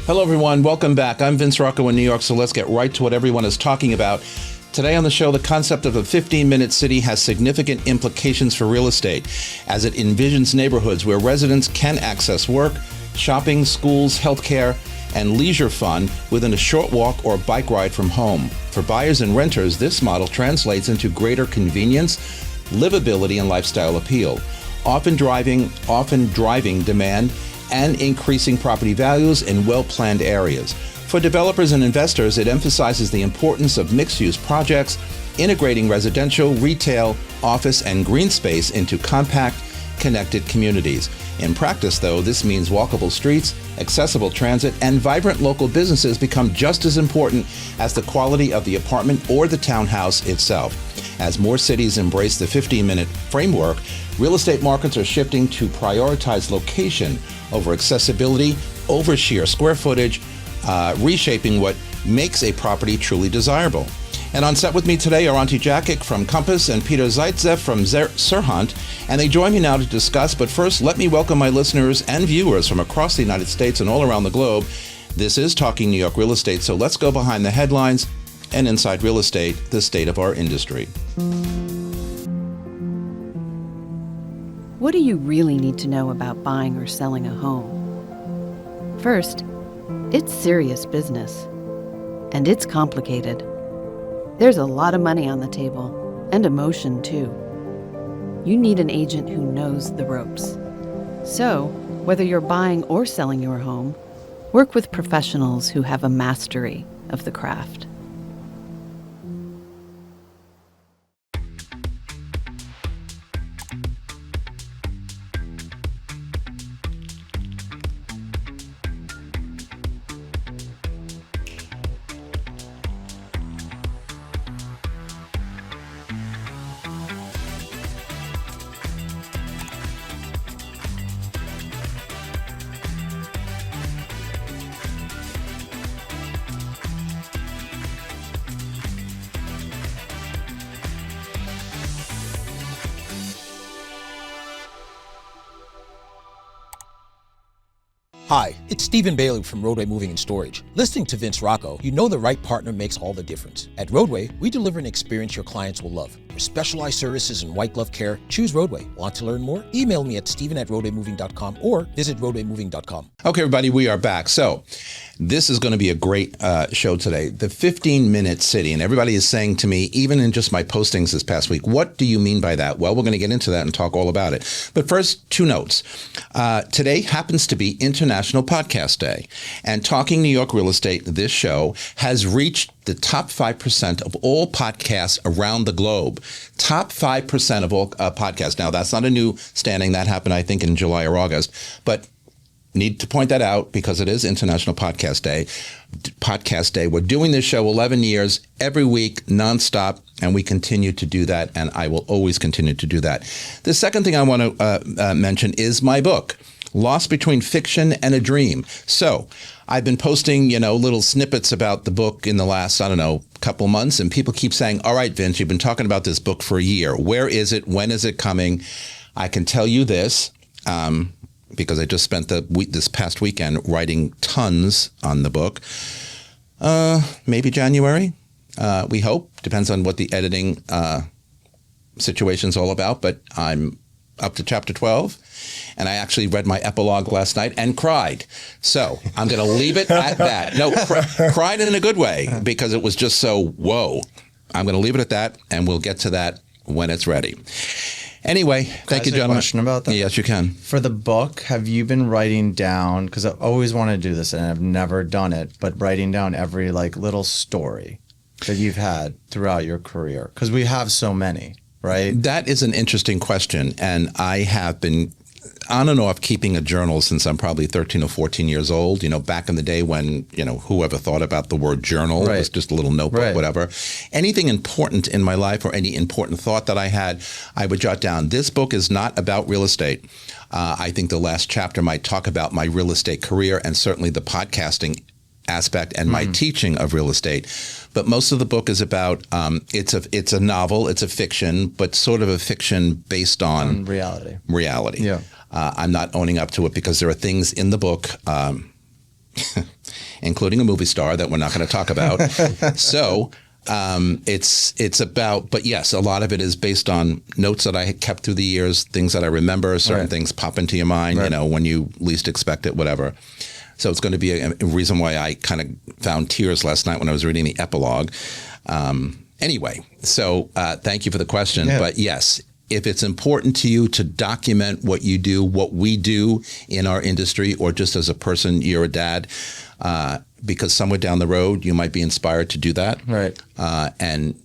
Hello, everyone. Welcome back. I'm Vince Rocco in New York, so let's get right to what everyone is talking about. Today on the show, the concept of a 15-minute city has significant implications for real estate, as it envisions neighborhoods where residents can access work, shopping, schools, healthcare, and leisure fun within a short walk or bike ride from home. For buyers and renters, this model translates into greater convenience, livability, and lifestyle appeal, often driving demand and increasing property values in well-planned areas. For developers and investors, it emphasizes the importance of mixed-use projects, integrating residential, retail, office, and green space into compact, connected communities. In practice, though, this means walkable streets, accessible transit, and vibrant local businesses become just as important as the quality of the apartment or the townhouse itself. As more cities embrace the 15-minute framework, real estate markets are shifting to prioritize location over accessibility, over sheer square footage, reshaping what makes a property truly desirable. And on set with me today are Ante Jakic from Compass and Peter Zaitzeff from SERHANT, and they join me now to discuss. But first, let me welcome my listeners and viewers from across the United States and all around the globe. This is Talking New York Real Estate, so let's go behind the headlines and inside real estate, the state of our industry. What do you really need to know about buying or selling a home? First, it's serious business, and it's complicated. There's a lot of money on the table, and emotion too. You need an agent who knows the ropes. So, whether you're buying or selling your home, work with professionals who have a mastery of the craft. Hi, it's Stephen Bailey from Roadway Moving and Storage. Listening to Vince Rocco, you know the right partner makes all the difference. At Roadway, we deliver an experience your clients will love. For specialized services and white glove care, choose Roadway. Want to learn more? Email me at stephen@roadwaymoving.com or visit roadwaymoving.com. Okay, everybody, we are back. So this is going to be a great show today. The 15-minute city, and everybody is saying to me, even in just my postings this past week, what do you mean by that? Well, we're going to get into that and talk all about it. But first, two notes. Today happens to be International Podcast Day, and Talking New York Real Estate, this show, has reached the top 5% of all podcasts around the globe. Top 5% of all podcasts. Now, that's not a new standing. That happened, I think, in July or August. But need to point that out because it is International Podcast Day. We're doing this show 11 years, every week, nonstop, and we continue to do that, and I will always continue to do that. The second thing I want to mention is my book, Lost Between Fiction and a Dream. So I've been posting, little snippets about the book in the last, couple months, and people keep saying, all right, Vince, you've been talking about this book for a year. Where is it? When is it coming? I can tell you this, because I just spent this past weekend writing tons on the book. Maybe January, we hope. Depends on what the editing situation's all about, but I'm up to chapter 12, and I actually read my epilogue last night and cried. So I'm going to leave it at that. No, cried in a good way, because it was just so, whoa. I'm going to leave it at that, and we'll get to that when it's ready. Anyway, thank you, gentlemen. Question about that? Yes, you can. For the book, have you been writing down, because I always want to do this and I've never done it, but writing down every little story that you've had throughout your career? Because we have so many, right? That is an interesting question, and I have been on and off keeping a journal since I'm probably 13 or 14 years old. Back in the day when, whoever thought about the word journal, right. It was just a little notebook, right. Whatever. Anything important in my life or any important thought that I had, I would jot down. This book is not about real estate. I think the last chapter might talk about my real estate career and certainly the podcasting aspect and my teaching of real estate. But most of the book is about, it's a novel, it's a fiction, but sort of a fiction based on reality. Yeah. I'm not owning up to it because there are things in the book, including a movie star that we're not going to talk about. So it's about, but yes, a lot of it is based on notes that I had kept through the years, things that I remember, certain things pop into your mind, when you least expect it, whatever. So it's going to be a reason why I kind of found tears last night when I was reading the epilogue. Anyway, so thank you for the question. Yeah. But yes, if it's important to you to document what you do, what we do in our industry, or just as a person, you're a dad, because somewhere down the road you might be inspired to do that. Right. And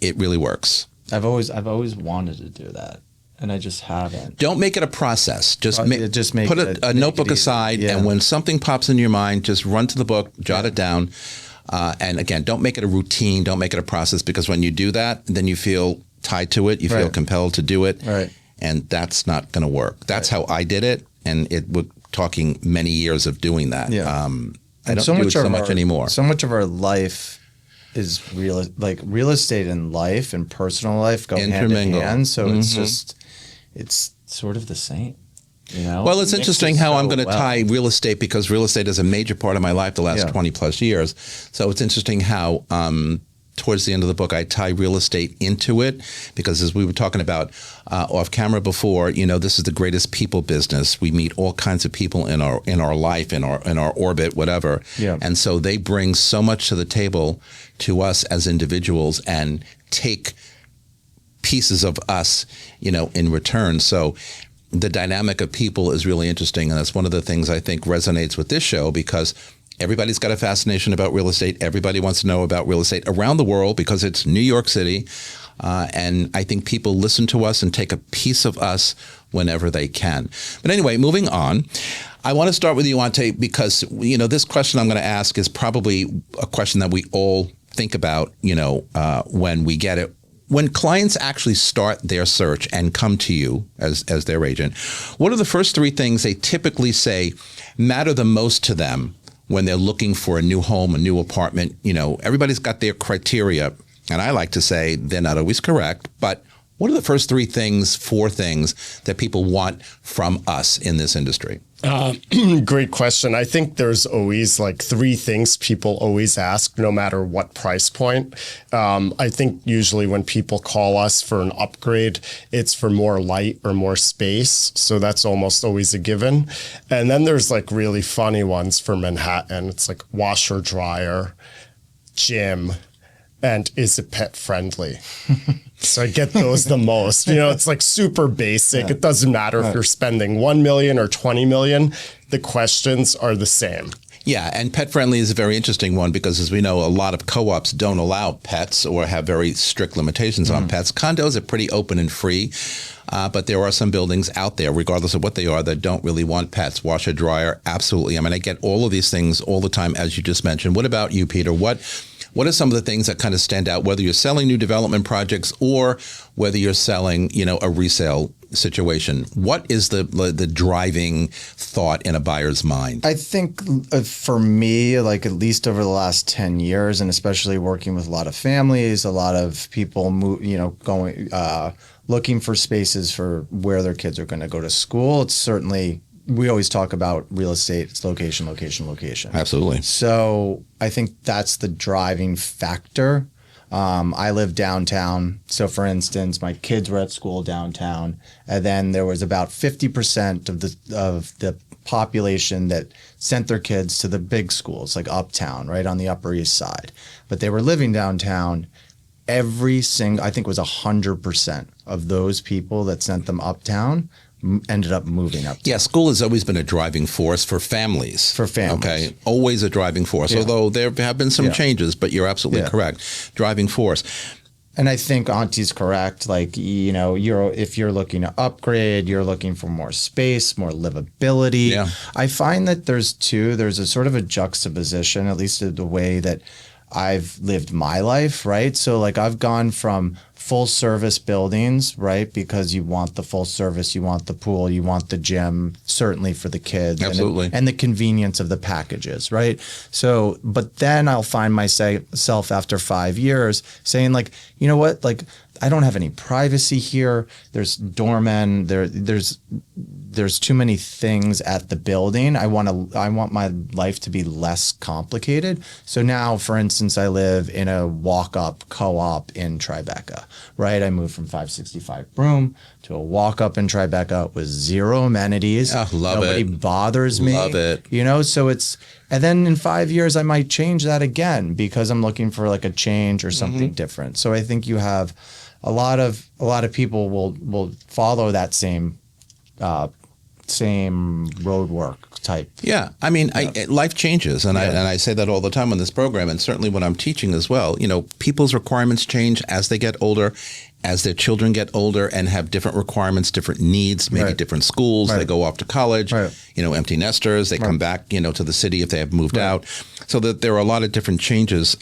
it really works. I've always wanted to do that, and I just haven't. Don't make it a process. Just put a notebook aside, and when something pops in your mind, just run to the book, jot it down. And again, don't make it a routine. Don't make it a process, because when you do that, then you feel tied to it. You feel compelled to do it. Right. And that's not going to work. That's how I did it. And we're talking many years of doing that. Yeah. I don't do it so much anymore. So much of our life is real estate and life and personal life go hand in hand. So it's sort of the same. Well, it's interesting how I'm going to tie real estate, because real estate is a major part of my life the last 20 plus years. So it's interesting how towards the end of the book, I tie real estate into it, because as we were talking about off camera before, this is the greatest people business. We meet all kinds of people in our life, in our orbit, whatever. Yeah. And so they bring so much to the table to us as individuals and take pieces of us, in return. So the dynamic of people is really interesting. And that's one of the things I think resonates with this show, because everybody's got a fascination about real estate. Everybody wants to know about real estate around the world, because it's New York City. And I think people listen to us and take a piece of us whenever they can. But anyway, moving on. I want to start with you, Ante, because, this question I'm going to ask is probably a question that we all think about, when we get it. When clients actually start their search and come to you as their agent, what are the first three things they typically say matter the most to them when they're looking for a new home, a new apartment? Everybody's got their criteria, and I like to say they're not always correct, but what are the first four things that people want from us in this industry? Great question. I think there's always three things people always ask, no matter what price point. I think usually when people call us for an upgrade, it's for more light or more space. So that's almost always a given. And then there's really funny ones for Manhattan. It's washer, dryer, gym, and is it pet friendly? So I get those the most. It's super basic. Yeah. It doesn't matter if you're spending $1 million or $20 million. The questions are the same. Yeah, and pet friendly is a very interesting one, because as we know, a lot of co-ops don't allow pets or have very strict limitations on pets. Condos are pretty open and free, but there are some buildings out there, regardless of what they are, that don't really want pets. Washer, dryer, absolutely. I mean, I get all of these things all the time, as you just mentioned. What about you, Peter? What are some of the things that kind of stand out, whether you're selling new development projects or whether you're selling, a resale situation? What is the driving thought in a buyer's mind? I think for me, at least over the last 10 years, and especially working with a lot of families, a lot of people going looking for spaces for where their kids are going to go to school. It's certainly, we always talk about real estate, it's location, location, location. Absolutely. So I think that's the driving factor. I live downtown. So for instance, my kids were at school downtown, and then there was about 50% of the population that sent their kids to the big schools, like uptown, right on the Upper East Side. But they were living downtown. I think it was 100% of those people that sent them uptown ended up moving up. Yeah, school has always been a driving force for families. Okay, always a driving force, although there have been some changes, but you're absolutely correct. Driving force. And I think Auntie's correct. If you're looking to upgrade, you're looking for more space, more livability. Yeah. I find that there's a sort of a juxtaposition, at least the way that I've lived my life, right? So I've gone from full service buildings, right? Because you want the full service, you want the pool, you want the gym, certainly for the kids. Absolutely. And the convenience of the packages, right? But then I'll find myself after 5 years saying you know what? I don't have any privacy here. There's doormen. There's too many things at the building. I want my life to be less complicated. So now, for instance, I live in a walk-up co-op in Tribeca, right? I moved from 565 Broome to a walk-up in Tribeca with zero amenities. Oh, love Nobody it. bothers me. Love it. You know, so it's, and then in 5 years, I might change that again because I'm looking for like a change or something different. So I think you have a lot of people will follow that same road work type. Yeah, I mean, life changes, and I say that all the time on this program, and certainly when I'm teaching as well. You know, people's requirements change as they get older, as their children get older and have different requirements, different needs, maybe different schools. They go off to college. You know, empty nesters. They come back, you know, to the city if they have moved out. So that there are a lot of different changes.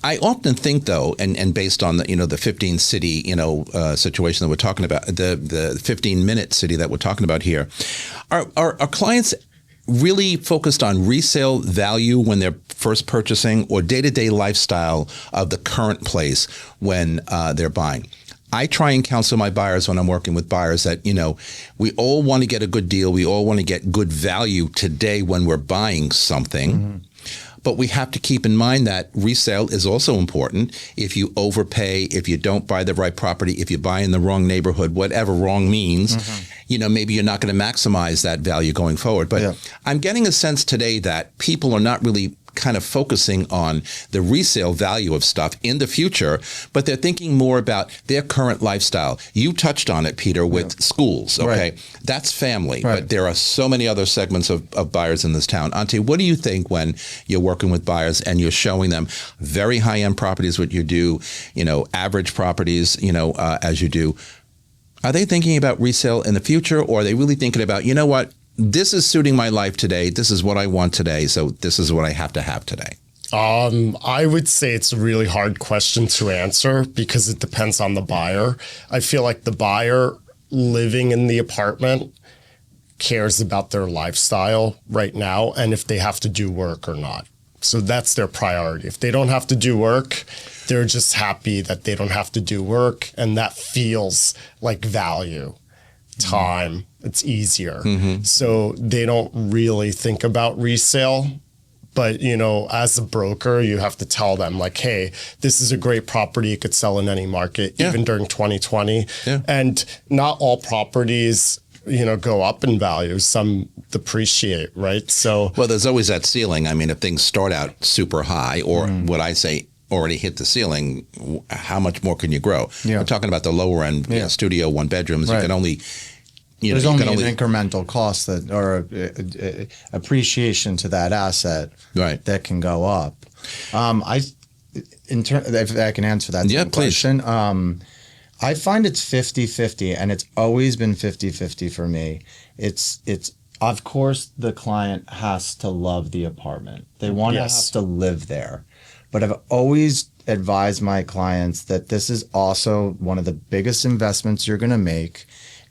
I often think, though, and based on the, you know, the 15 city, you know, situation that we're talking about, the 15-minute city that we're talking about here, are clients really focused on resale value when they're first purchasing, or day-to-day lifestyle of the current place when they're buying? I try and counsel my buyers when I'm working with buyers that, you know, we all want to get a good deal. We all want to get good value today when we're buying something. But we have to keep in mind that resale is also important. If you overpay, if you don't buy the right property, if you buy in the wrong neighborhood, whatever wrong means, you know, maybe you're not going to maximize that value going forward. But I'm getting a sense today that people are not really kind of focusing on the resale value of stuff in the future, but they're thinking more about their current lifestyle. You touched on it, Peter, with schools. Okay, that's family, but there are so many other segments of buyers in this town. Ante, what do you think when you're working with buyers and you're showing them very high-end properties, what you do, you know, average properties, you know, as you do? Are they thinking about resale in the future, or are they really thinking about, you know what, this is suiting my life today. This is what I want today. So this is what I have to have today. I would say it's a really hard question to answer because it depends on the buyer. I feel like the buyer living in the apartment cares about their lifestyle right now and if they have to do work or not. So that's their priority. If they don't have to do work, they're just happy that they don't have to do work, and that feels like value. Time, it's easier. So they don't really think about resale. But, you know, as a broker, you have to tell them like, hey, this is a great property. It could sell in any market, even during 2020. And not all properties, you know, go up in value. Some depreciate, right? So, well, there's always that ceiling. I mean, if things start out super high, or what I say, already hit the ceiling, how much more can you grow? We're talking about the lower end, you know, studio, one bedrooms. You can only, you There's know, only an incremental cost that, or appreciation to that asset that can go up. If I can answer that question. I find it's 50-50, and it's always been 50-50 for me. It's of course the client has to love the apartment. They want to have to live there. But I've always advised my clients that this is also one of the biggest investments you're going to make,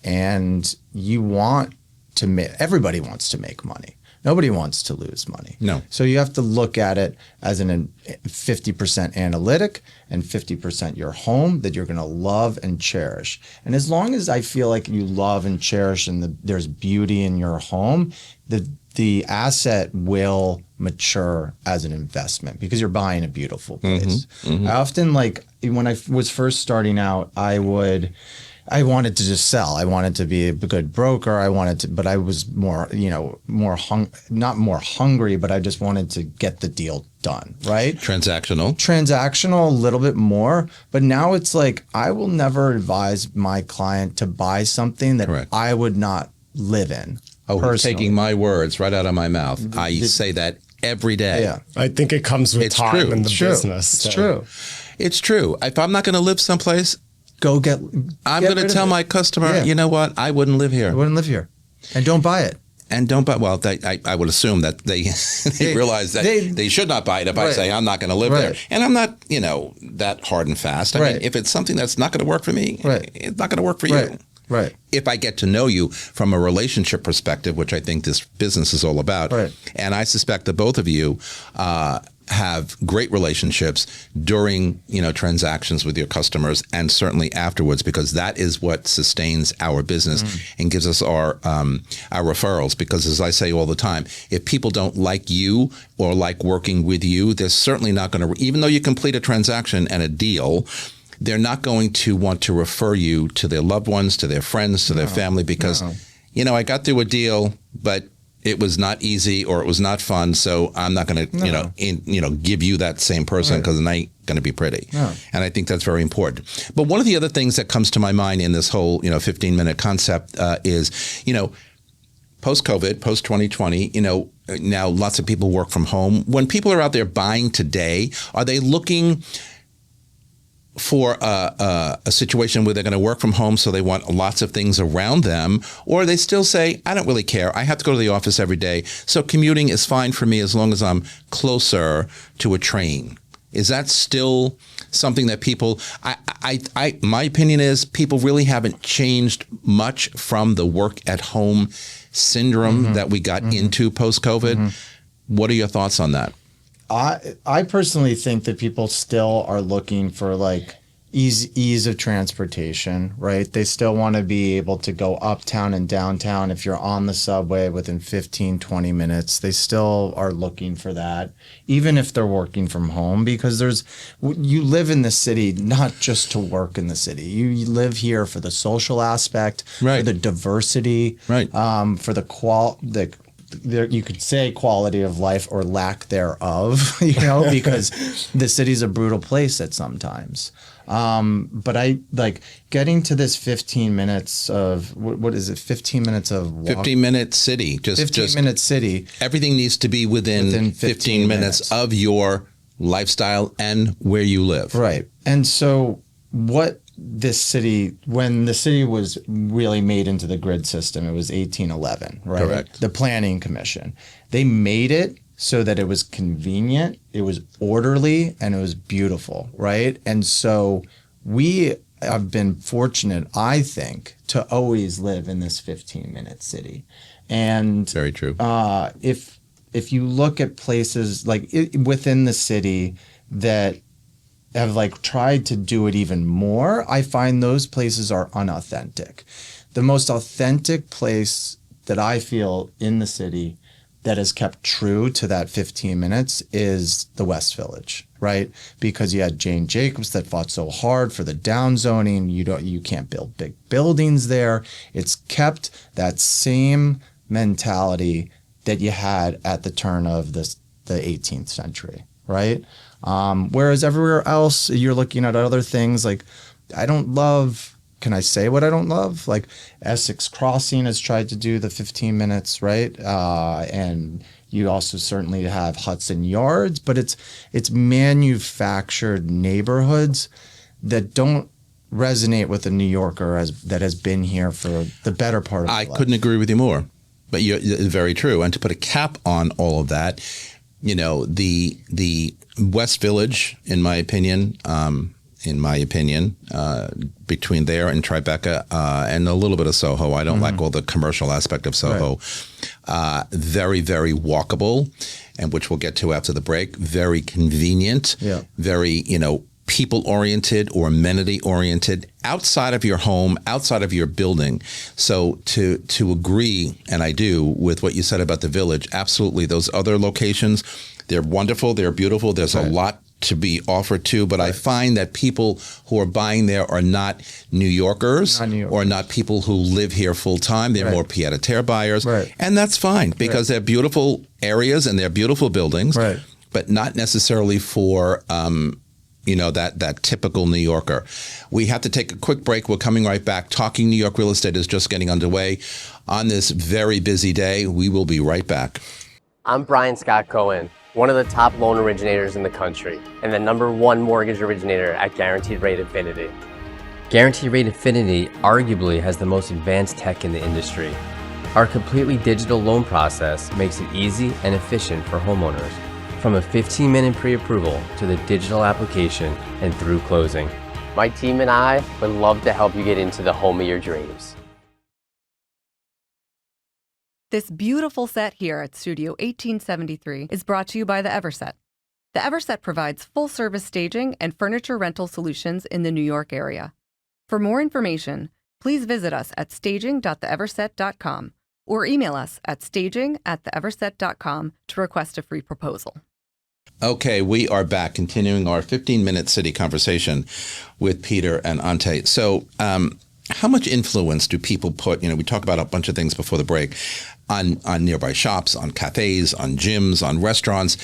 and you want to make, everybody wants to make money. Nobody wants to lose money. No. So you have to look at it as an 50% analytic and 50% your home that you're going to love and cherish. And as long as I feel like you love and cherish and there's beauty in your home, the asset will mature as an investment because you're buying a beautiful place. I often, like, when I was first starting out, I wanted to just sell. I wanted to be a good broker. But I was more, you know, not more hungry, but I just wanted to get the deal done, right? Transactional a little bit more. But now it's like, I will never advise my client to buy something that I would not live in. Oh, personally. Taking my words right out of my mouth. I say that every day. Yeah. I think it comes with time in the business. It's true. It's true. If I'm not going to live someplace, I'm going to tell my customer, you know what? I wouldn't live here. I wouldn't live here. And don't buy it. And don't buy. Well, I would assume that they realize that they should not buy it if I say I'm not going to live there. And I'm not, you know, that hard and fast. I mean, if it's something that's not going to work for me, it's not going to work for you. Right. If I get to know you from a relationship perspective, which I think this business is all about, and I suspect that both of you have great relationships during, transactions with your customers, and certainly afterwards, because that is what sustains our business and gives us our referrals. Because as I say all the time, if people don't like you or like working with you, they're certainly not going to, even though you complete a transaction and a deal, they're not going to want to refer you to their loved ones, to their friends, to their family, because, I got through a deal, but it was not easy or it was not fun, so I'm not going to, give you that same person because it ain't going to be pretty. No. And I think that's very important. But one of the other things that comes to my mind in this whole, 15-minute concept is, post-COVID, post-2020, now lots of people work from home. When people are out there buying today, are they looking for a situation where they're going to work from home, so they want lots of things around them, or they still say, I don't really care. I have to go to the office every day, so commuting is fine for me as long as I'm closer to a train? Is that still something that people, my opinion is people really haven't changed much from the work at home syndrome that we got into post-COVID. What are your thoughts on that? I personally think that people still are looking for like ease of transportation, right? They still want to be able to go uptown and downtown. If you're on the subway within 15, 20 minutes, they still are looking for that, even if they're working from home, because you live in the city not just to work in the city. You live here for the social aspect, for the diversity, for the you could say quality of life or lack thereof, because the city's a brutal place at sometimes. But I like getting to this 15 minutes of, what is it, 15 minutes of walk? 15-minute city. 15-minute city. Everything needs to be within 15 minutes of your lifestyle and where you live. Right. And so when the city was really made into the grid system, it was 1811, right? Correct. The Planning Commission. They made it so that it was convenient, it was orderly, and it was beautiful, right? And so we have been fortunate, I think, to always live in this 15-minute city. And very true. If you look at places like within the city that have like tried to do it even more, I find those places are unauthentic. The most authentic place that I feel in the city that has kept true to that 15 minutes is the West Village, right? Because you had Jane Jacobs that fought so hard for the downzoning. You can't build big buildings there. It's kept that same mentality that you had at the turn of the 18th century, right? Whereas everywhere else, you're looking at other things like, can I say what I don't love? Like Essex Crossing has tried to do the 15 minutes, right? And you also certainly have Hudson Yards, but it's manufactured neighborhoods that don't resonate with a New Yorker that has been here for the better part of their life. I couldn't agree with you more, but it's very true. And to put a cap on all of that, the West Village, in my opinion, between there and Tribeca and a little bit of Soho. I don't like all the commercial aspect of Soho. Right. Very, very walkable, and which we'll get to after the break. Very convenient. Yeah. Very, people-oriented or amenity-oriented outside of your home, outside of your building. So to agree, and I do, with what you said about the Village, absolutely. Those other locations, they're wonderful, they're beautiful. There's a lot to be offered to, but I find that people who are buying there are not New Yorkers, or not people who live here full time. They're more pied-à-terre buyers, and that's fine because they're beautiful areas and they're beautiful buildings, but not necessarily for that typical New Yorker. We have to take a quick break. We're coming right back. Talking New York Real Estate is just getting underway on this very busy day. We will be right back. I'm Brian Scott Cohen, one of the top loan originators in the country and the #1 mortgage originator at Guaranteed Rate Infinity. Guaranteed Rate Infinity arguably has the most advanced tech in the industry. Our completely digital loan process makes it easy and efficient for homeowners, from a 15-minute pre-approval to the digital application and through closing. My team and I would love to help you get into the home of your dreams. This beautiful set here at Studio 1873 is brought to you by the Everset. The Everset provides full-service staging and furniture rental solutions in the New York area. For more information, please visit us at staging.theeverset.com or email us at staging@theeverset.com to request a free proposal. Okay, we are back, continuing our 15-minute city conversation with Peter and Ante. So, how much influence do people put, we talk about a bunch of things before the break, on nearby shops, on cafes, on gyms, on restaurants,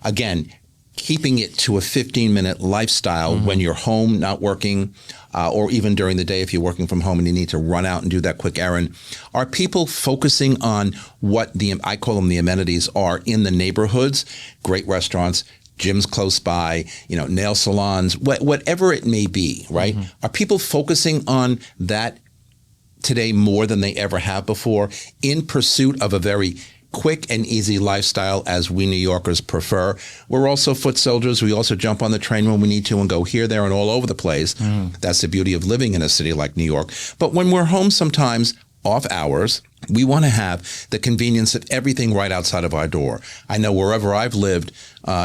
again, keeping it to a 15-minute lifestyle when you're home, not working, or even during the day if you're working from home and you need to run out and do that quick errand. Are people focusing on what I call them the amenities are in the neighborhoods, great restaurants, gyms close by, nail salons, whatever it may be, right? Are people focusing on that today more than they ever have before in pursuit of a very quick and easy lifestyle as we New Yorkers prefer? We're also foot soldiers. We also jump on the train when we need to and go here, there, and all over the place. That's the beauty of living in a city like New York. But when we're home sometimes, off hours, we want to have the convenience of everything right outside of our door. I know wherever I've lived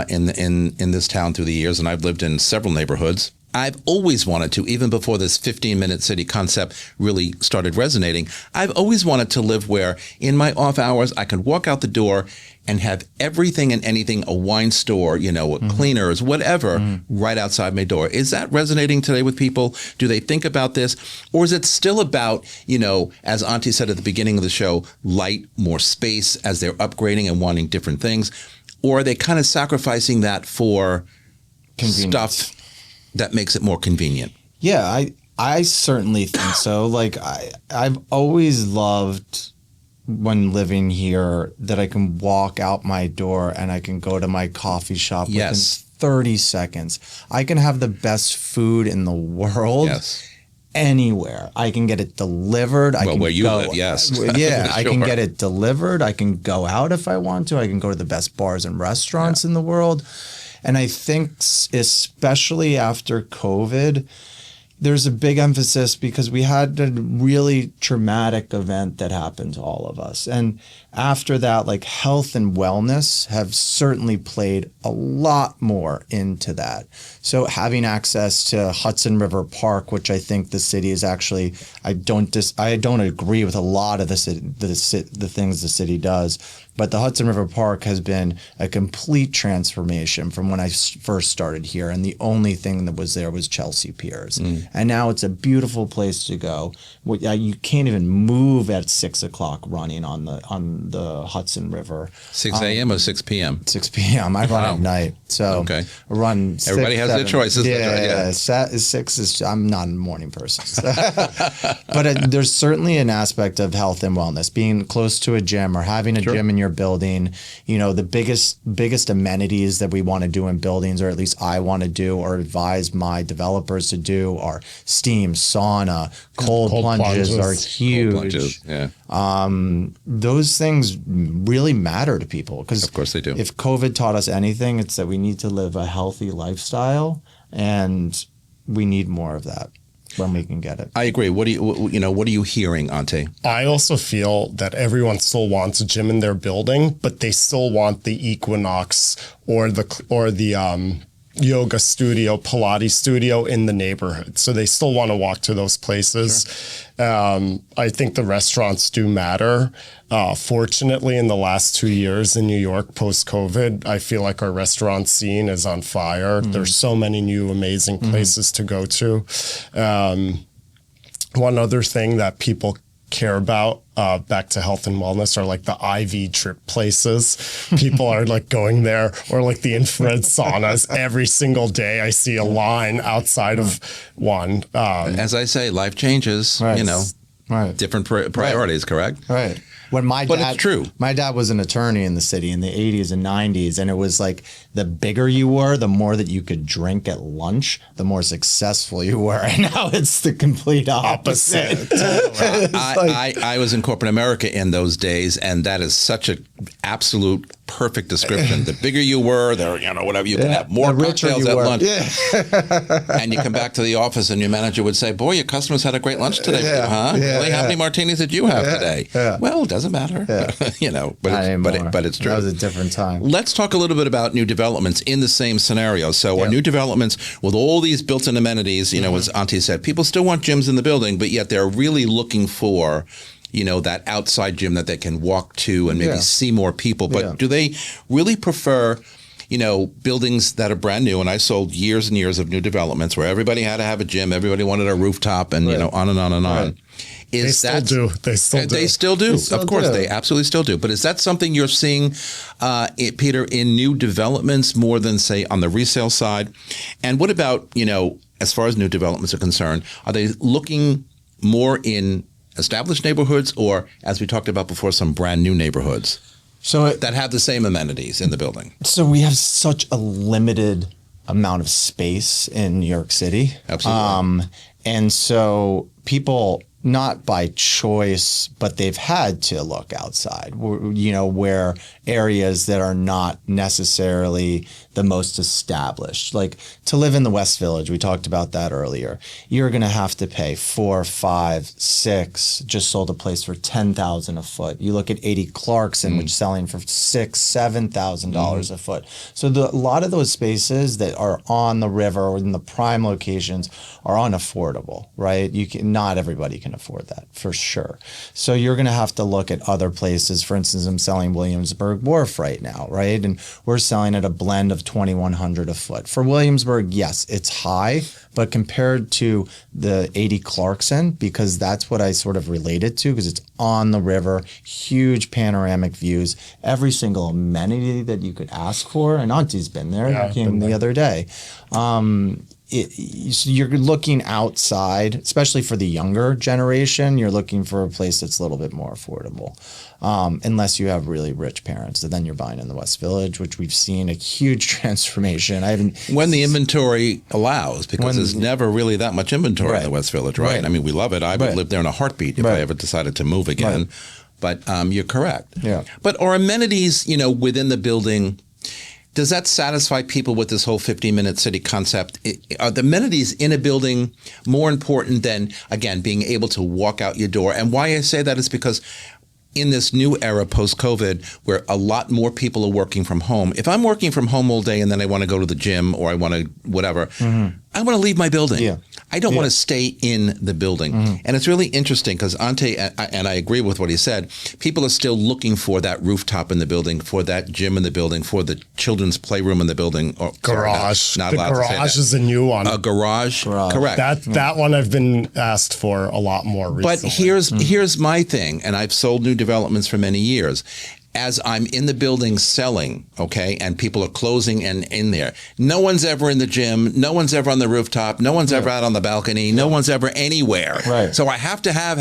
in this town through the years, and I've lived in several neighborhoods, I've always wanted to, even before this 15-minute city concept really started resonating, I've always wanted to live where in my off hours I can walk out the door and have everything and anything, a wine store, cleaners, whatever, right outside my door. Is that resonating today with people? Do they think about this? Or is it still about, as Ante said at the beginning of the show, light, more space as they're upgrading and wanting different things? Or are they kind of sacrificing that for stuff that makes it more convenient? Yeah, I certainly think so. Like I've always loved when living here that I can walk out my door and I can go to my coffee shop within 30 seconds. I can have the best food in the world. Anywhere. I can get it delivered. Where you live, yes. Yeah, Sure. I can get it delivered. I can go out if I want to. I can go to the best bars and restaurants in the world. And I think especially after COVID, there's a big emphasis because we had a really traumatic event that happened to all of us. And after that, like health and wellness have certainly played a lot more into that. So having access to Hudson River Park, which I think the city is actually, I don't agree with a lot of the things the city does, but the Hudson River Park has been a complete transformation from when I first started here. And the only thing that was there was Chelsea Piers. And now it's a beautiful place to go. You can't even move at 6 o'clock running on the Hudson River. 6 a.m. or 6 p.m.? 6 p.m. I run at night. So I run 6, everybody has 7. Their choices. Yeah. 6 is, I'm not a morning person. But there's certainly an aspect of health and wellness, being close to a gym or having a gym in your building. The biggest amenities that we want to do in buildings, or at least I want to do or advise my developers to do, are steam, sauna, cold plunges are huge. Cold plunges, yeah. Those things really matter to people because of course they do. If COVID taught us anything, it's that we need to live a healthy lifestyle, and we need more of that when we can get it. I agree. What are you hearing, Ante? I also feel that everyone still wants a gym in their building, but they still want the Equinox or the yoga studio, Pilates studio in the neighborhood. So they still want to walk to those places. I think the restaurants do matter. Fortunately, in the last 2 years in New York post-COVID, I feel like our restaurant scene is on fire. There's so many new amazing places to go to. One other thing that people care about, back to health and wellness, are like the IV drip places. People are like going there, or like the infrared saunas. Every single day I see a line outside of one. As I say, life changes, different priorities, correct? Right. When it's true. My dad was an attorney in the city in the 80s and 90s, and it was like the bigger you were, the more that you could drink at lunch, the more successful you were. And now it's the complete opposite. I was in corporate America in those days, and that is such an absolute perfect description. The bigger you were, whatever, you can have more the richer cocktails you at were. lunch. Yeah. And you come back to the office and your manager would say, boy, your customers had a great lunch today, huh? Really? How many martinis did you have today? Yeah. Well, it doesn't matter. But it's true. That was a different time. Let's talk a little bit about new developments in the same scenario. So our new developments with all these built-in amenities, as Ante said, people still want gyms in the building, but yet they're really looking for that outside gym that they can walk to and maybe see more people. But do they really prefer, buildings that are brand new? And I sold years and years of new developments where everybody had to have a gym, everybody wanted a rooftop, and on and on and on. They still do. They still do. Of course, they absolutely still do. But is that something you're seeing, Peter, in new developments more than, say, on the resale side? And what about, as far as new developments are concerned, are they looking more in established neighborhoods or, as we talked about before, some brand new neighborhoods that have the same amenities in the building? So we have such a limited amount of space in New York City. Absolutely. And so people, not by choice, but they've had to look outside, where areas that are not necessarily the most established. Like to live in the West Village, we talked about that earlier. You're going to have to pay $4, $5, $6. Just sold a place for $10,000 a foot. You look at 80 Clarkson, which is selling for $6,000, $7,000 a foot. So a lot of those spaces that are on the river or in the prime locations are unaffordable, right? Not everybody can afford that, for sure. So you're going to have to look at other places. For instance, I'm selling Williamsburg Wharf right now, right? And we're selling at a blend of $2,100 a foot. For Williamsburg, yes, it's high, but compared to the 80 Clarkson, because that's what I sort of related to, because it's on the river, huge panoramic views, every single amenity that you could ask for. And Auntie's been there. Yeah, I came the other day. You're looking outside, especially for the younger generation. You're looking for a place that's a little bit more affordable, unless you have really rich parents. And then you're buying in the West Village, which we've seen a huge transformation. When the inventory allows, because there's never really that much inventory in the West Village, right? I mean, we love it. I would live there in a heartbeat if I ever decided to move again. But you're correct. Yeah. But are amenities, within the building, does that satisfy people with this whole 15-minute city concept? Are the amenities in a building more important than, again, being able to walk out your door? And why I say that is because in this new era post-COVID where a lot more people are working from home, if I'm working from home all day and then I want to go to the gym or I want to whatever, I want to leave my building. Yeah. I don't want to stay in the building. And it's really interesting because Ante, and I agree with what he said, people are still looking for that rooftop in the building, for that gym in the building, for the children's playroom in the building. Or, Garage. Sorry, not the allowed to say garage that. is a new one. A garage. Correct. That one I've been asked for a lot more recently. But here's my thing, and I've sold new developments for many years. As I'm in the building selling, okay, and people are closing and in there, no one's ever in the gym, no one's ever on the rooftop, no one's ever out on the balcony, no one's ever anywhere. Right. So I have to have.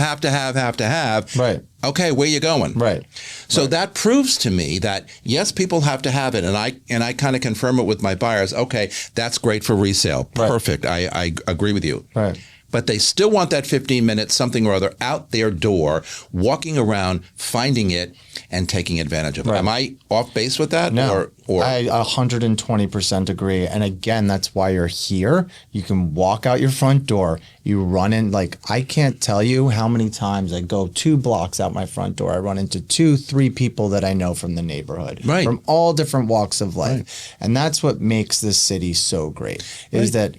Right. Okay, where you going? Right. So that proves to me that yes, people have to have it, and I kind of confirm it with my buyers. Okay, that's great for resale. Right. Perfect. I agree with you. Right. But they still want that 15 minutes, something or other, out their door, walking around, finding it, and taking advantage of it. Right. Am I off base with that? No, Or I 120% agree. And again, that's why you're here. You can walk out your front door. You run in, I can't tell you how many times I go 2 blocks out my front door. I run into 2-3 people that I know from the neighborhood, from all different walks of life. Right. And that's what makes this city so great, is that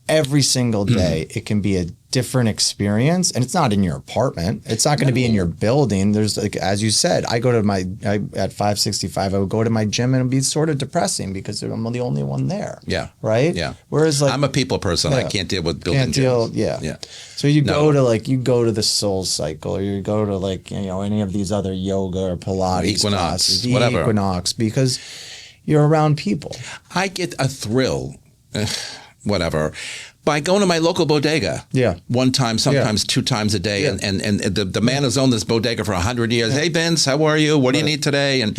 every single day it can be a different experience, and it's not in your apartment. It's not going to be in your building. There's, as you said, I go to at 565, I would go to my gym and it'd be sort of depressing because I'm the only one there. Yeah. Right? Yeah. Whereas I'm a people person. I can't deal with building gyms. Yeah. So you go to the Soul Cycle, or you go to any of these other yoga or Pilates classes, whatever. Equinox, because you're around people. I get a thrill, whatever, by going to my local bodega. One time, sometimes 2 times a day. And the man has owned this bodega for 100 years. Hey, Vince, how are you? What do you need today? And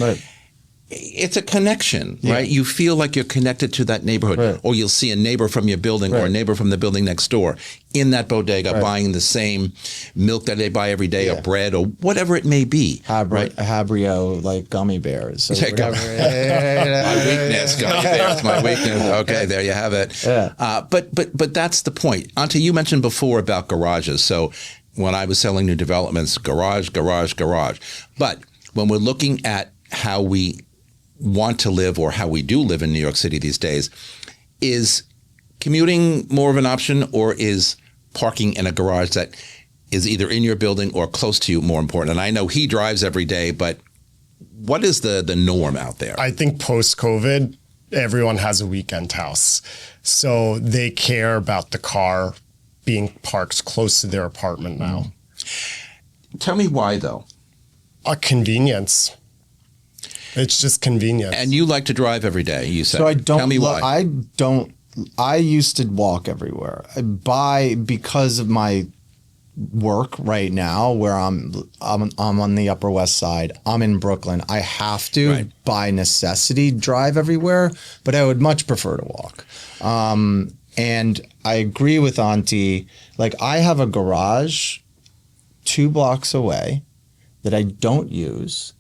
it's a connection, right? You feel like you're connected to that neighborhood, or you'll see a neighbor from your building or a neighbor from the building next door in that bodega buying the same milk that they buy every day or bread or whatever it may be. Habrio, like gummy bears. So My weakness, gummy bears, my weakness. Okay, there you have it. Yeah. But that's the point. Ante, you mentioned before about garages. So when I was selling new developments, garage. But when we're looking at how we want to live or how we do live in New York City these days, is commuting more of an option, or is parking in a garage that is either in your building or close to you more important? And I know he drives every day, but what is the norm out there? I think post-COVID, everyone has a weekend house. So they care about the car being parked close to their apartment now. Tell me why, though. A convenience. It's just convenient. And you like to drive every day, you said. So I don't. Tell me why. I used to walk everywhere. Because of my work right now, where I'm on the Upper West Side. I'm in Brooklyn. I have to, by necessity, drive everywhere, but I would much prefer to walk. And I agree with Ante. Like, I have a garage 2 blocks away that I don't use,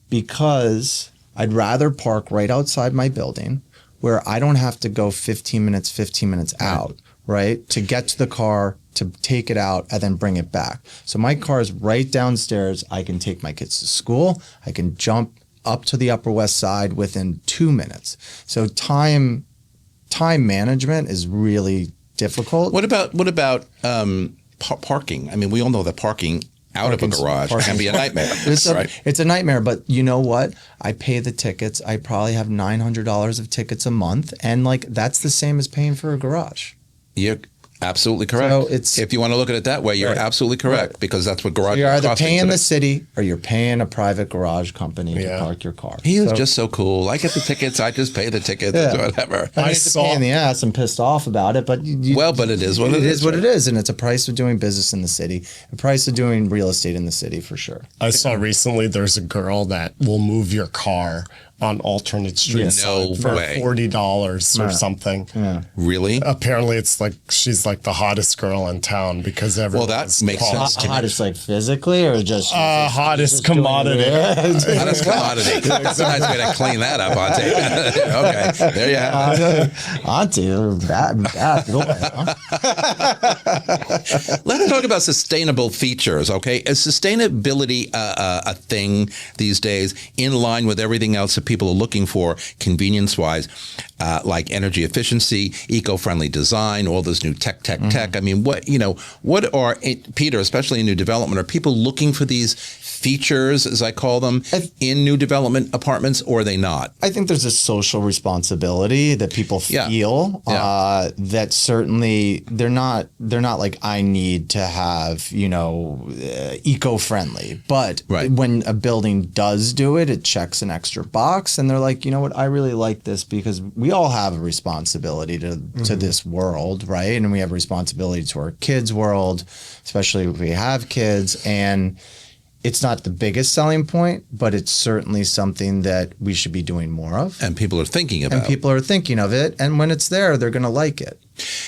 because I'd rather park right outside my building, where I don't have to go 15 minutes out, right? To get to the car, to take it out, and then bring it back. So my car is right downstairs. I can take my kids to school. I can jump up to the Upper West Side within 2 minutes. So time management is really difficult. What about parking? I mean, we all know that parking out of a garage can be a nightmare. It's a nightmare, but you know what? I pay the tickets. I probably have $900 of tickets a month, and like, that's the same as paying for a garage. You're absolutely correct. So if you want to look at it that way, you're absolutely correct, because that's what garage. So you're either paying the city or you're paying a private garage company to park your car. He is just so cool. I get the tickets. I just pay the tickets. Whatever. I mean, it's a pain in the ass. I'm pissed off about it, but but it is what it is. It is what it is, and it's a price of doing business in the city, a price of doing real estate in the city, for sure. I saw recently there's a girl that will move your car on alternate streets No for way. $40 or something. Yeah. Really? Apparently, it's like she's like the hottest girl in town, because everyone. Well, that makes sense to me. Hottest, like, physically, or just hottest commodity. Hottest commodity. That's a nice way to clean that up, Ante. Okay, there you have it. Ante, bad. Let's talk about sustainable features, okay? Is sustainability a thing these days, in line with everything else that people are looking for convenience-wise, like energy efficiency, eco-friendly design, all this new tech? I mean, what are, Peter, especially in new development, are people looking for these features, as I call them, in new development apartments, or are they not? I think there's a social responsibility that people feel that certainly they're not like, I need to have, eco-friendly. But when a building does do it, it checks an extra box, and they're like, you know what, I really like this, because we all have a responsibility to this world, right? And we have a responsibility to our kids' world, especially if we have kids. And it's not the biggest selling point, but it's certainly something that we should be doing more of. And people are thinking about. And people are thinking of it. And when it's there, they're going to like it.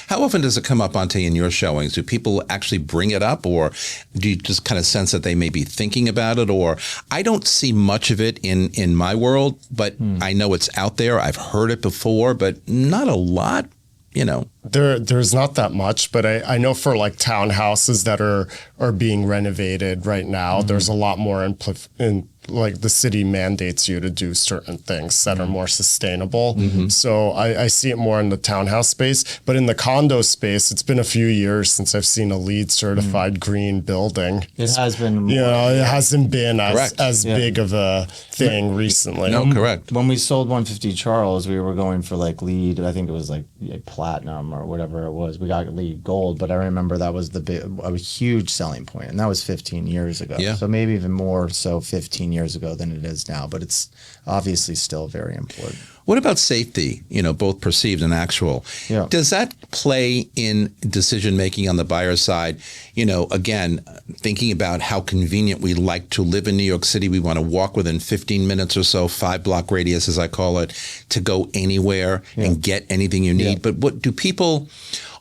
How often does it come up, Ante, in your showings? Do people actually bring it up, or do you just kind of sense that they may be thinking about it? Or I don't see much of it in my world, but I know it's out there. I've heard it before, but not a lot. There's not that much, but I know for like townhouses that are being renovated right now, there's a lot more in like the city mandates you to do certain things that are more sustainable. So I see it more in the townhouse space, but in the condo space, it's been a few years since I've seen a LEED certified green building. It has been. It hasn't been as big of a thing recently. No, correct. When we sold 150 Charles, we were going for like LEED. I think it was like platinum or whatever it was. We got LEED gold, but I remember that was a huge selling point, and that was 15 years ago. Yeah. So maybe even more so 15 years ago than it is now, but it's obviously still very important. What about safety, both perceived and actual? Yeah. Does that play in decision making on the buyer's side? Again, thinking about how convenient we like to live in New York City. We want to walk within 15 minutes or so, 5-block radius, as I call it, to go anywhere and get anything you need. But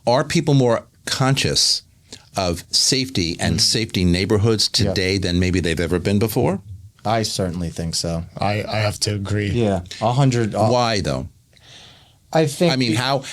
are people more conscious of safety and safety neighborhoods today than maybe they've ever been before? I certainly think so. I have to agree. Yeah, 100. Why though? I think. I mean, how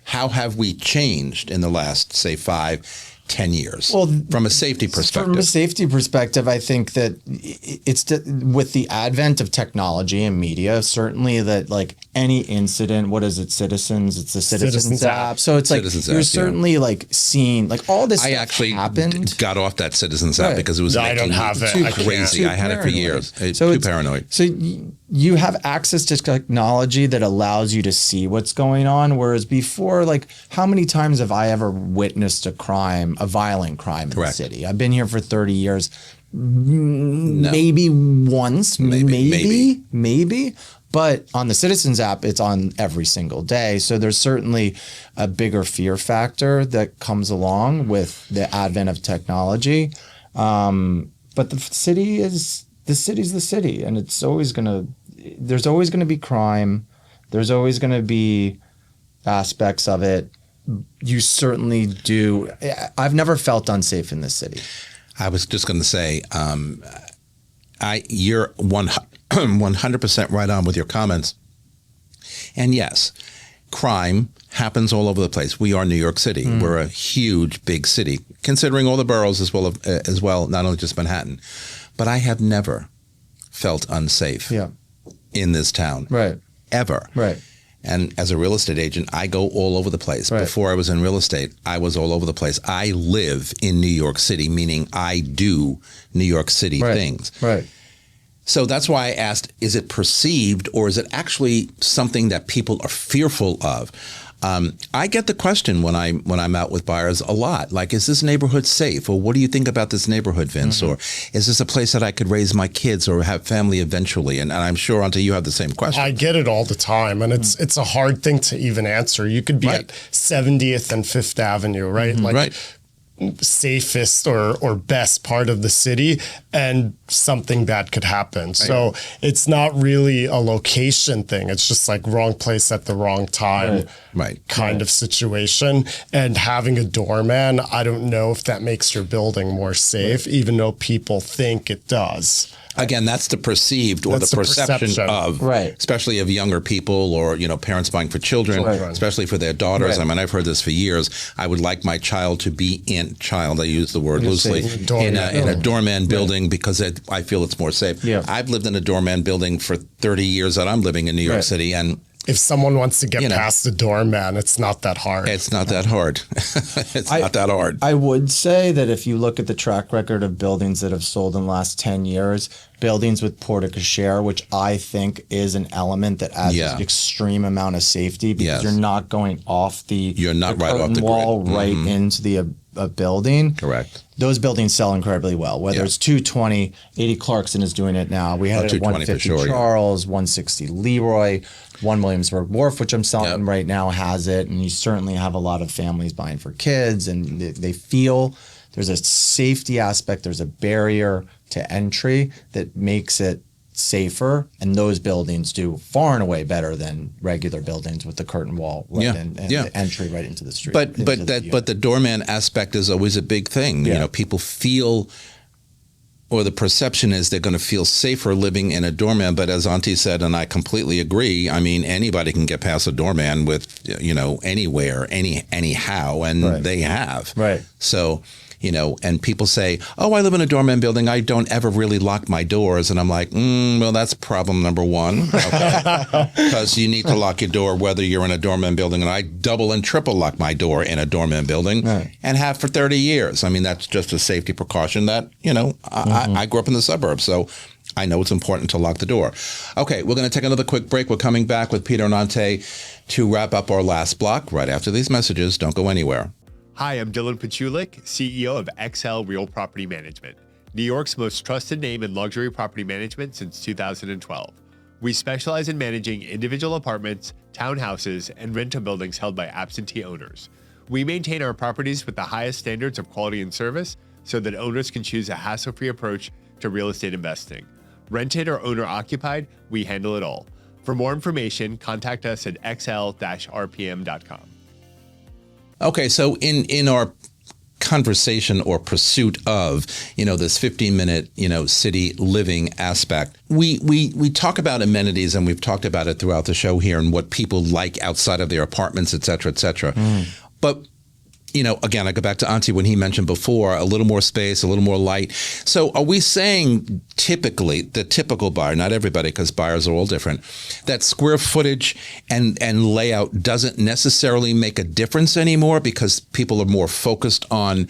have we changed in the last, say, 5-10 years? Well, from a safety perspective. From a safety perspective, I think that it's with the advent of technology and media, certainly that like any incident, what is it, Citizens? It's the Citizens app. So it's like you're certainly like seeing like all this stuff happened. Got off that Citizens app because it was making me too crazy. I had it for years. Too paranoid. So you have access to technology that allows you to see what's going on, whereas before, like how many times have I ever witnessed a violent crime in the city? I've been here for 30 years. No. Maybe once, maybe. But on the Citizens app, it's on every single day. So there's certainly a bigger fear factor that comes along with the advent of technology. But the city's the city, and there's always gonna be crime. There's always gonna be aspects of it. You certainly do. I've never felt unsafe in this city. I was just going to say, you're 100% right on with your comments. And yes, crime happens all over the place. We are New York City. We're a huge, big city, considering all the boroughs as well, not only just Manhattan. But I have never felt unsafe in this town. Right. Ever. Right. And as a real estate agent, I go all over the place. Right. Before I was in real estate, I was all over the place. I live in New York City, meaning I do New York City things. Right. So that's why I asked, is it perceived or is it actually something that people are fearful of? I get the question when I'm out with buyers a lot, like, is this neighborhood safe? Or what do you think about this neighborhood, Vince? Or is this a place that I could raise my kids or have family eventually? And I'm sure, Ante, you have the same question. I get it all the time, and it's a hard thing to even answer. You could be at 70th and 5th Avenue, right? Safest or best part of the city, and something bad could happen. Right. So it's not really a location thing. It's just like wrong place at the wrong time kind of situation. And having a doorman, I don't know if that makes your building more safe, even though people think it does. Again, that's the perceived or the perception of, especially of younger people or, parents buying for children, especially for their daughters. I mean, I've heard this for years. I would like my child to be I use the word loosely, in a doorman building because I feel it's more safe. Yeah. I've lived in a doorman building for 30 years that I'm living in New York City, and if someone wants to get past the doorman, it's not that hard. It's not that hard. It's not that hard. I would say that if you look at the track record of buildings that have sold in the last 10 years, buildings with porte-cochere, which I think is an element that adds an extreme amount of safety because you're not going off the wall right into a building. Correct. Those buildings sell incredibly well. Whether it's 220, 80 Clarkson is doing it now. We had it at 150 Charles, 160 Leroy, 1 Williamsburg Wharf, which I'm selling right now, has it. And you certainly have a lot of families buying for kids, and they feel there's a safety aspect, there's a barrier to entry that makes it safer, and those buildings do far and away better than regular buildings with the curtain wall and the entry right into the street. But the doorman aspect is always a big thing. People feel, or the perception is they're going to feel safer living in a doorman. But as Ante said, and I completely agree, I mean, anybody can get past a doorman with, anywhere, anyhow, and they have. Right. So, and people say, oh, I live in a doorman building. I don't ever really lock my doors. And I'm like, well, that's problem number one. Because you need to lock your door whether you're in a doorman building. And I double and triple lock my door in a doorman building and have for 30 years. I mean, that's just a safety precaution that, I grew up in the suburbs. So I know it's important to lock the door. Okay, we're going to take another quick break. We're coming back with Peter and Ante to wrap up our last block right after these messages. Don't go anywhere. Hi, I'm Dylan Pachulik, CEO of XL Real Property Management. New York's most trusted name in luxury property management since 2012. We specialize in managing individual apartments, townhouses, and rental buildings held by absentee owners. We maintain our properties with the highest standards of quality and service so that owners can choose a hassle-free approach to real estate investing. Rented or owner-occupied, we handle it all. For more information, contact us at xl-rpm.com. Okay, so in our conversation or pursuit of, this 15-minute, city living aspect, we talk about amenities, and we've talked about it throughout the show here and what people like outside of their apartments, et cetera, et cetera. But again, I go back to Ante when he mentioned before, a little more space, a little more light. So are we saying typically, the typical buyer, not everybody because buyers are all different, that square footage and layout doesn't necessarily make a difference anymore because people are more focused on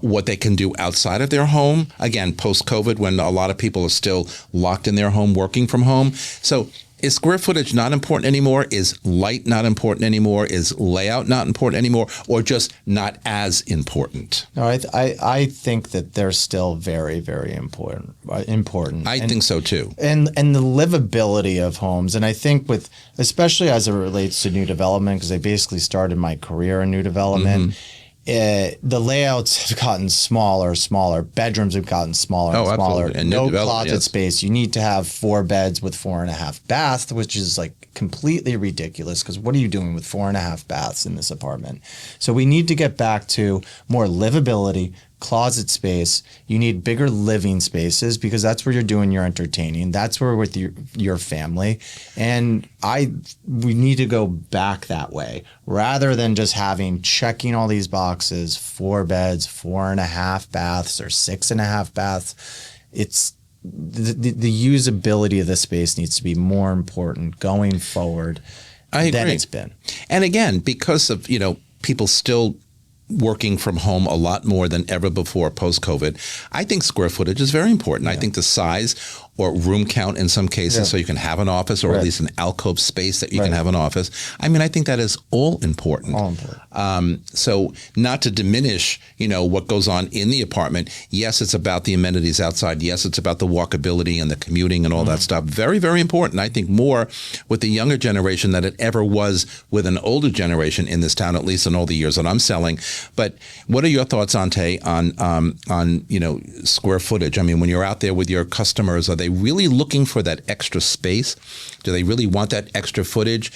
what they can do outside of their home? Again, post-COVID, when a lot of people are still locked in their home, working from home. So is square footage not important anymore? Is light not important anymore? Is layout not important anymore? Or just not as important? No, I think that they're still very, very important. I think so too. And the livability of homes. And I think especially as it relates to new development, because I basically started my career in new development, the layouts have gotten smaller. Bedrooms have gotten smaller and smaller. Absolutely. And no closet space. You need to have 4 beds with 4.5 baths, which is like completely ridiculous because what are you doing with 4.5 baths in this apartment? So we need to get back to more livability, closet space. You need bigger living spaces because that's where you're doing your entertaining. That's where with your family. And we need to go back that way rather than just checking all these boxes, 4 beds, 4.5 baths or 6.5 baths. It's the usability of the space needs to be more important going forward than it's been. And again, because of, people still working from home a lot more than ever before post-COVID, I think square footage is very important. I think the size or room count in some cases so you can have an office or at least an alcove space that you can have an office. I mean, I think that is all important. So not to diminish, what goes on in the apartment. Yes, it's about the amenities outside. Yes, it's about the walkability and the commuting and all that stuff. Very, very important. I think more with the younger generation than it ever was with an older generation in this town, at least in all the years that I'm selling. But what are your thoughts, Ante, on square footage? I mean, when you're out there with your customers, are they really looking for that extra space? Do they really want that extra footage?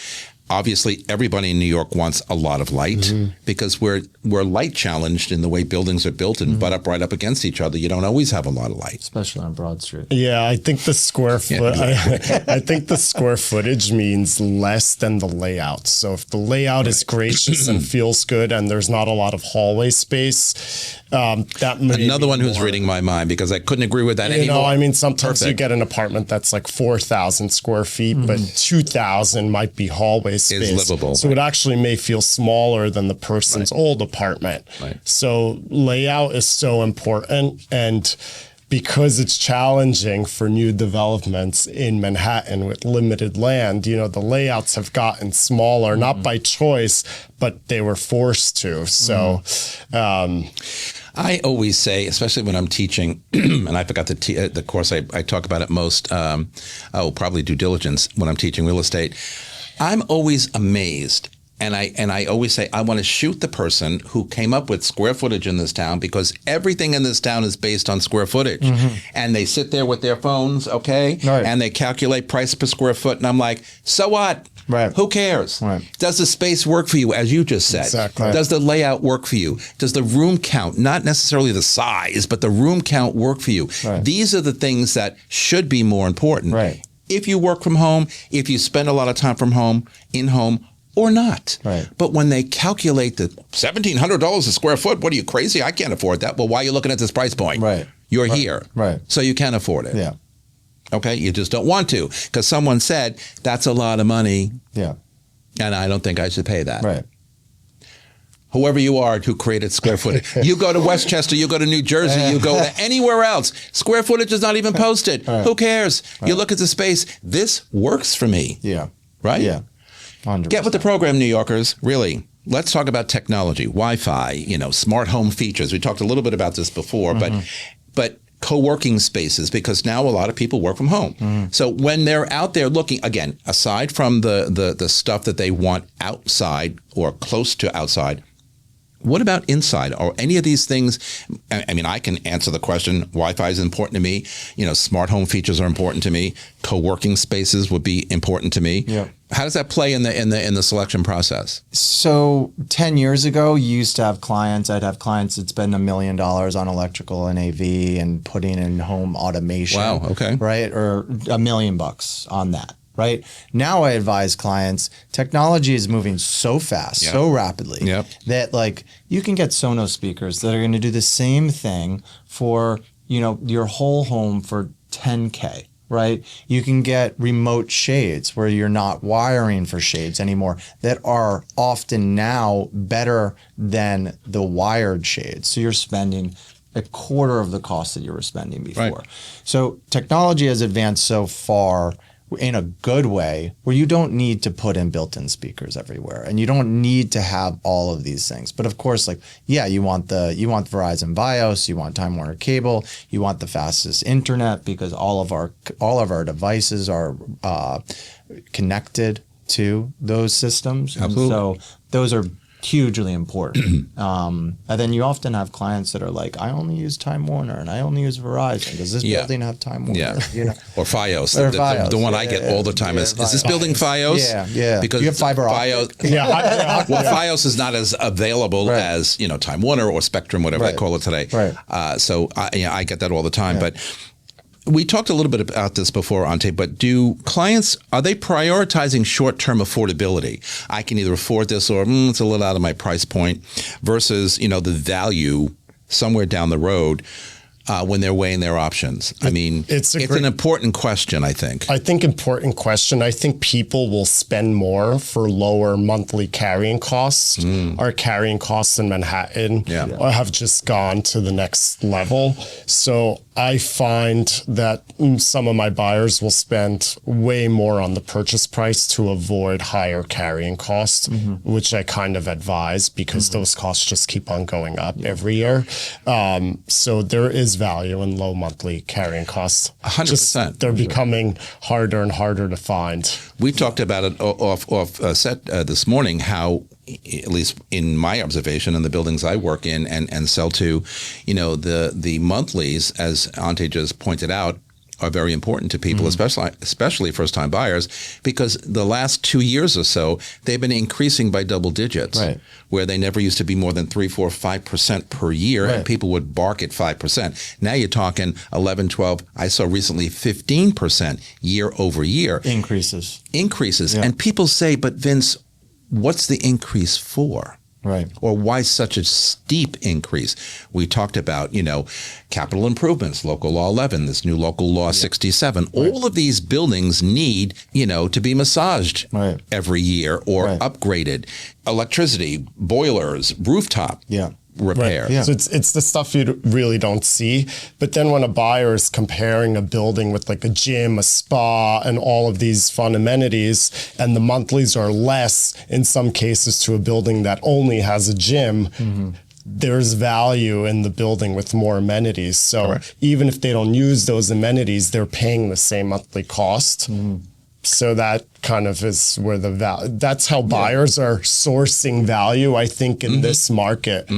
Obviously, everybody in New York wants a lot of light because we're light challenged in the way buildings are built and butt up right up against each other. You don't always have a lot of light, especially on Broad Street. Yeah, I think the square I think the square footage means less than the layout. So if the layout is gracious and feels good, and there's not a lot of hallway space, that may another one who's more. reading my mind because I couldn't agree with that anymore. I mean, sometimes you get an apartment that's like 4,000 square feet, but 2,000 might be hallway space. Is livable. So it actually may feel smaller than the person's old apartment. So layout is so important. And because it's challenging for new developments in Manhattan with limited land, the layouts have gotten smaller, not by choice, but they were forced to. So I always say, especially when I'm teaching, and I forgot the course I talk about it most, probably due diligence when I'm teaching real estate. I'm always amazed, and I always say I want to shoot the person who came up with square footage in this town because everything in this town is based on square footage. And they sit there with their phones, and they calculate price per square foot, and I'm like, so what? Who cares? Does the space work for you, as you just said? Exactly. Does the layout work for you? Does the room count, not necessarily the size, but the room count work for you? These are the things that should be more important. If you work from home, if you spend a lot of time from home, in home, or not. But when they calculate the $1,700 a square foot, what are you, crazy? I can't afford that. Well, why are you looking at this price point? You're here. So you can't afford it. Okay? You just don't want to because someone said, that's a lot of money. And I don't think I should pay that. Whoever you are who created square footage. You go to Westchester, you go to New Jersey, you go to anywhere else. Square footage is not even posted. Who cares? You look at the space. This works for me. Right? 100%. Get with the program, New Yorkers. Really. Let's talk about technology, Wi-Fi, smart home features. We talked a little bit about this before, but co-working spaces, because now a lot of people work from home. So when they're out there looking, again, aside from the stuff that they want outside or close to outside, what about inside? Or any of these things? I mean, I can answer the question. Wi-Fi is important to me. Smart home features are important to me. Co-working spaces would be important to me. Yeah. How does that play in the selection process? So 10 years ago, you used to have clients. I'd have clients that spend $1 million on electrical and AV and putting in home automation. Wow. Okay. Right, or $1 million on that. Right now, I advise clients. Technology is moving so fast, so rapidly that you can get Sonos speakers that are going to do the same thing for your whole home for $10K. Right? You can get remote shades where you're not wiring for shades anymore that are often now better than the wired shades. So you're spending a quarter of the cost that you were spending before. Right. So technology has advanced so far in a good way where you don't need to put in built-in speakers everywhere and you don't need to have all of these things. But of course, you want Verizon BIOS, you want Time Warner cable, you want the fastest internet because all of our devices are connected to those systems. Absolutely. And so those are hugely important. And then you often have clients that are like, I only use Time Warner and I only use Verizon. Does this building have Time Warner? Yeah. Or FiOS. Or the Fios. The one I get all the time is this building FiOS? Yeah. Because you have fiber optic. FiOS, well, FiOS is not as available as Time Warner or Spectrum, whatever they call it today. Right. So I get that all the time. But we talked a little bit about this before, Ante, but do clients, are they prioritizing short-term affordability? I can either afford this or it's a little out of my price point versus, the value somewhere down the road when they're weighing their options? I mean, it's an important question, I think. I think important question. I think people will spend more for lower monthly carrying costs. Our carrying costs in Manhattan have just gone to the next level. So I find that some of my buyers will spend way more on the purchase price to avoid higher carrying costs, which I kind of advise because those costs just keep on going up every year. So there is value in low monthly carrying costs. 100%. They're becoming harder and harder to find. We talked about it off set this morning, how, at least in my observation in the buildings I work in and sell to, the monthlies, as Ante just pointed out, are very important to people, especially first-time buyers, because the last 2 years or so, they've been increasing by double digits, where they never used to be more than 3, 4, 5% per year, and people would bark at 5%. Now you're talking 11, 12, I saw recently 15% year over year. Increases. Yeah. And people say, but Vince, what's the increase for? Right. Or why such a steep increase? We talked about, capital improvements, Local Law 11, this new Local Law 67. All of these buildings need, to be massaged every year or upgraded. Electricity, boilers, rooftop. Repair. Right. So it's the stuff you really don't see. But then when a buyer is comparing a building with like a gym, a spa, and all of these fun amenities, and the monthlies are less in some cases to a building that only has a gym, there's value in the building with more amenities. So even if they don't use those amenities, they're paying the same monthly cost. So that kind of is where the value, that's how buyers are sourcing value, I think, in this market,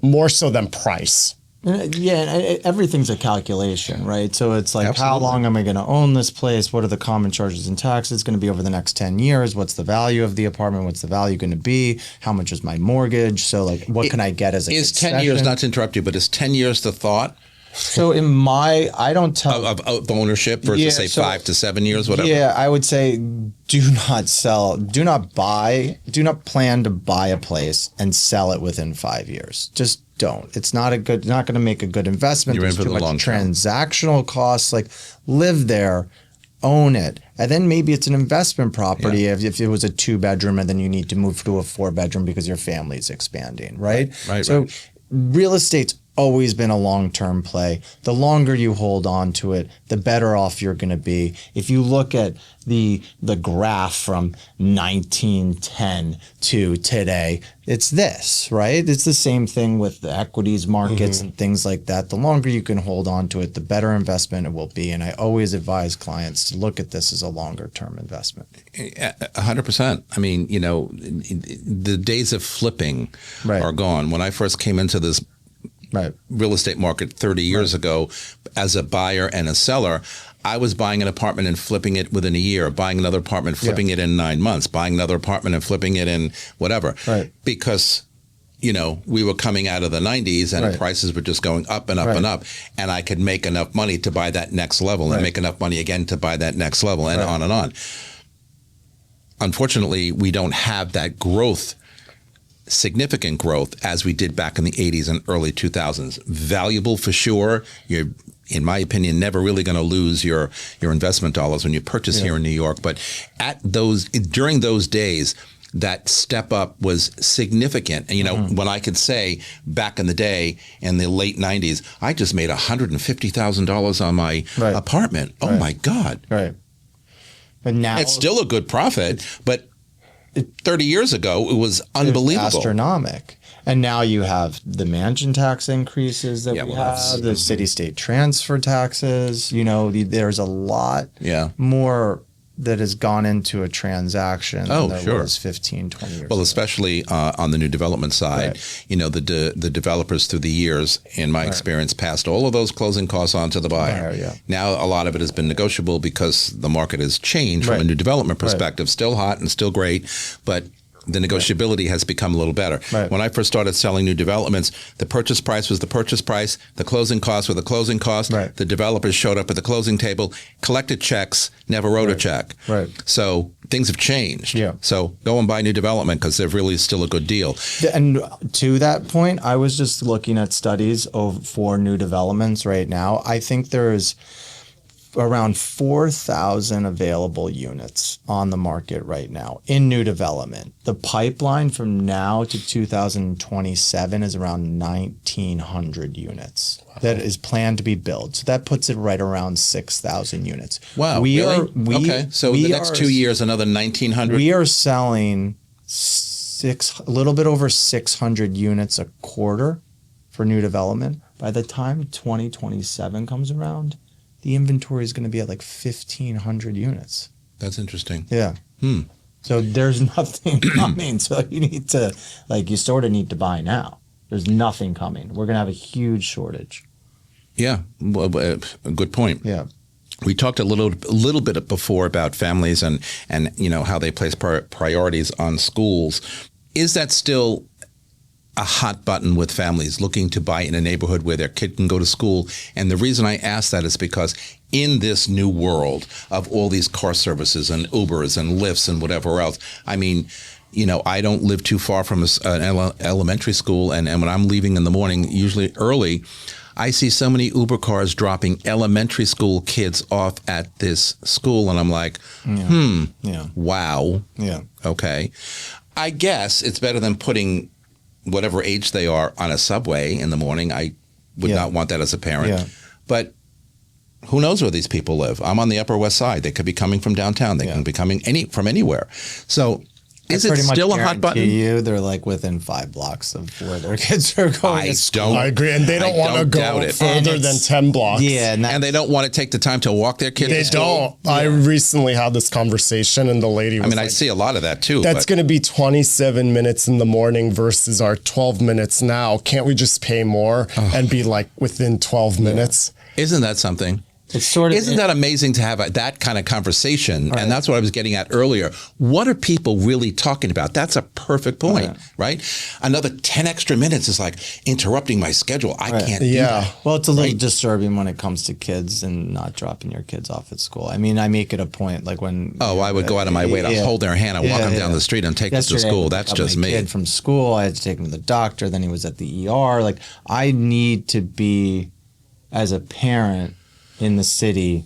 more so than price. Everything's a calculation, right? So it's like, how long am I going to own this place? What are the common charges and taxes going to be over the next 10 years? What's the value of the apartment? What's the value going to be? How much is my mortgage? So what can I get as a concession? 10 years, not to interrupt you, but is 10 years the thought? So I don't tell of ownership versus say 5 to 7 years, whatever. Yeah, I would say do not sell, do not plan to buy a place and sell it within 5 years. Just don't. It's not going to make a good investment. You're in for There's the too long much term. transactional costs. Live there, own it, and then maybe it's an investment property. If it was a 2-bedroom and then you need to move to a 4-bedroom because your family's expanding, right? Right. So real estate's always been a long-term play. The longer you hold on to it, the better off you're going to be. If you look at the graph from 1910 to today, it's this, right? It's the same thing with the equities markets and things like that. The longer you can hold on to it, the better investment it will be. And I always advise clients to look at this as a longer-term investment. 100%. I mean, the days of flipping are gone. When I first came into this real estate market 30 years ago as a buyer and a seller, I was buying an apartment and flipping it within a year, buying another apartment, flipping it in 9 months, buying another apartment and flipping it in whatever. Because, we were coming out of the 90s and prices were just going up and up and up. And I could make enough money to buy that next level and make enough money again to buy that next level and on and on. Unfortunately, we don't have that growth, significant growth as we did back in the 80s and early 2000s. Valuable for sure. You're, in my opinion, never really going to lose your investment dollars when you purchase here in New York. But during those days, that step up was significant. And, when I could say back in the day, in the late 90s, I just made $150,000 on my apartment. Oh, my God. But now it's still a good profit, but 30 years ago, it was unbelievable. Astronomical. And now you have the mansion tax increases that we have, the city-state transfer taxes. There's a lot more that has gone into a transaction than there was 15, 20 years ago. Especially on the new development side, the developers through the years, in my experience, passed all of those closing costs on to the buyer. Now a lot of it has been negotiable because the market has changed from a new development perspective. Still hot and still great, but the negotiability has become a little better. When I first started selling new developments, the purchase price was the purchase price, the closing costs were the closing costs. The developers showed up at the closing table, collected checks, never wrote a check. So things have changed. So go and buy new development because they're really still a good deal. And to that point, I was just looking at studies for new developments right now. I think there's around 4,000 available units on the market right now in new development. The pipeline from now to 2027 is around 1,900 units that is planned to be built. So that puts it right around 6,000 units. Wow, okay, so the next 2 years, another 1,900? We are selling a little bit over 600 units a quarter for new development. By the time 2027 comes around, the inventory is going to be at like 1,500 units. That's interesting. Yeah. So there's nothing coming. So you need to, you sort of need to buy now. There's nothing coming. We're going to have a huge shortage. Yeah. Well, a good point. Yeah. We talked a little bit before about families and how they place priorities on schools. Is that still a hot button with families looking to buy in a neighborhood where their kid can go to school? And the reason I ask that is because in this new world of all these car services and Ubers and Lyfts and whatever else, I mean, I don't live too far from an elementary school. And when I'm leaving in the morning, usually early, I see so many Uber cars dropping elementary school kids off at this school. And I'm like, wow. Yeah. Okay. I guess it's better than putting whatever age they are on a subway in the morning. I would not want that as a parent. Yeah. But who knows where these people live? I'm on the Upper West Side. They could be coming from downtown. They can be coming from anywhere. So is it still a hot button? They're within 5 blocks of where their kids are going. I agree. And they don't want to go further than 10 blocks. Yeah. And they don't want to take the time to walk their kids to school. They don't. I recently had this conversation and the lady was I see a lot of that too. That's going to be 27 minutes in the morning versus our 12 minutes now. Can't we just pay more and be within 12 minutes? Isn't that something? Isn't that amazing to have that kind of conversation? Right. And that's what I was getting at earlier. What are people really talking about? That's a perfect point, right? Another 10 extra minutes is interrupting my schedule. I can't do that. Well, it's a little disturbing when it comes to kids and not dropping your kids off at school. I mean, I make it a point when... I would go out of my way to hold their hand and walk them down the street and take them to school. That's just me. Kid from school, I had to take him to the doctor. Then he was at the ER. I need to be, as a parent... in the city,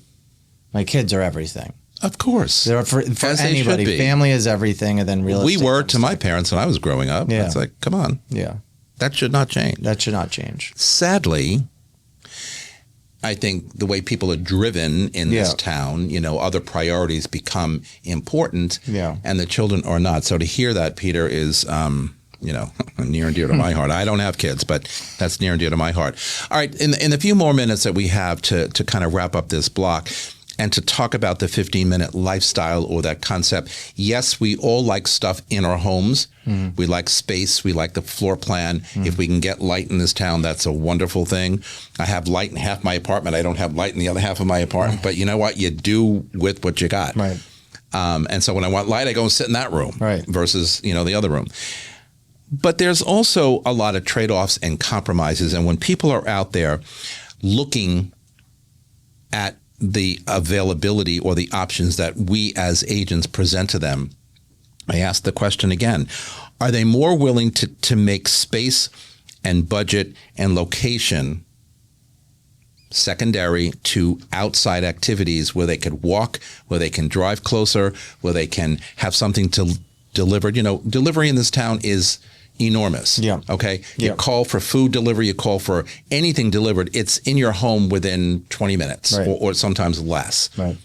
my kids are everything. Of course. They're for anybody. Family is everything, and then real estate. We were to my parents when I was growing up. Yeah. It's come on. Yeah. That should not change. That should not change. Sadly, I think the way people are driven in this town, other priorities become important, and the children are not. So to hear that, Peter, is near and dear to my heart. I don't have kids, but that's near and dear to my heart. All right, in the few more minutes that we have to kind of wrap up this block and to talk about the 15-minute lifestyle or that concept, yes, we all like stuff in our homes. We like space. We like the floor plan. If we can get light in this town, that's a wonderful thing. I have light in half my apartment. I don't have light in the other half of my apartment. But you know what? You do with what you got. Right. And so when I want light, I go and sit in that room versus, the other room. But there's also a lot of trade-offs and compromises. And when people are out there looking at the availability or the options that we as agents present to them, I ask the question again, are they more willing to make space and budget and location secondary to outside activities where they could walk, where they can drive closer, where they can have something to delivered? Delivery in this town is enormous. Yeah. Okay. You call for food delivery, you call for anything delivered, it's in your home within 20 minutes or sometimes less. Right.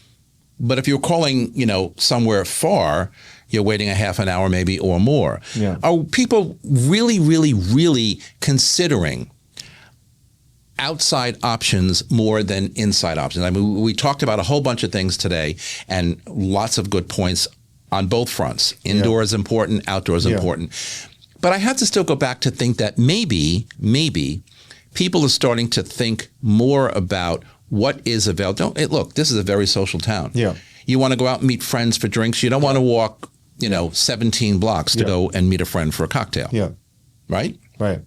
But if you're calling, somewhere far, you're waiting a half an hour maybe or more. Yeah. Are people really, really, really considering outside options more than inside options? I mean, we talked about a whole bunch of things today and lots of good points on both fronts. Indoor is important, outdoor is important. But I have to still go back to think that maybe people are starting to think more about what is available. Look, this is a very social town. Yeah. You want to go out and meet friends for drinks. You don't want to walk, 17 blocks to go and meet a friend for a cocktail. Yeah. Right? Right.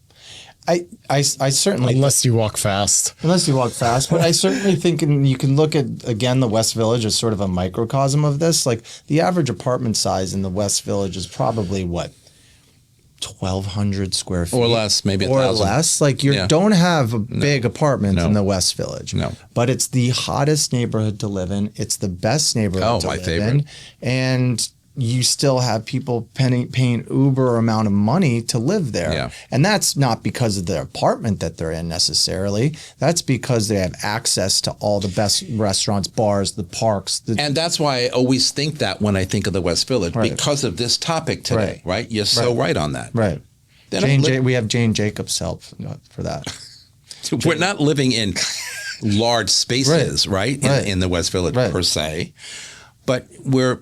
I certainly... Unless you walk fast. But I certainly think, and you can look at, again, the West Village as sort of a microcosm of this. Like, the average apartment size in the West Village is probably, 1,200 square feet. Or less, maybe 1,000. Or less. Like, you don't have a big apartment in the West Village. No. But it's the hottest neighborhood to live in. It's the best neighborhood to live in. And you still have people paying uber amount of money to live there. Yeah. And that's not because of the apartment that they're in necessarily. That's because they have access to all the best restaurants, bars, the parks. And that's why I always think that when I think of the West Village, because of this topic today, right? You're so right on that. Right. We have Jane Jacobs' help for that. We're not living in large spaces, right? In the West Village per se. But we're...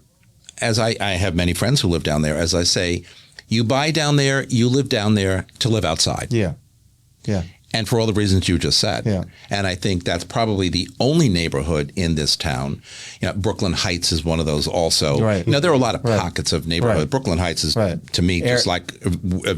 As I have many friends who live down there, as I say, you buy down there, you live down there to live outside. Yeah. Yeah. And for all the reasons you just said. Yeah. And I think that's probably the only neighborhood in this town. Brooklyn Heights is one of those also. Right. There are a lot of pockets of neighborhood. Right. Brooklyn Heights is, to me, just like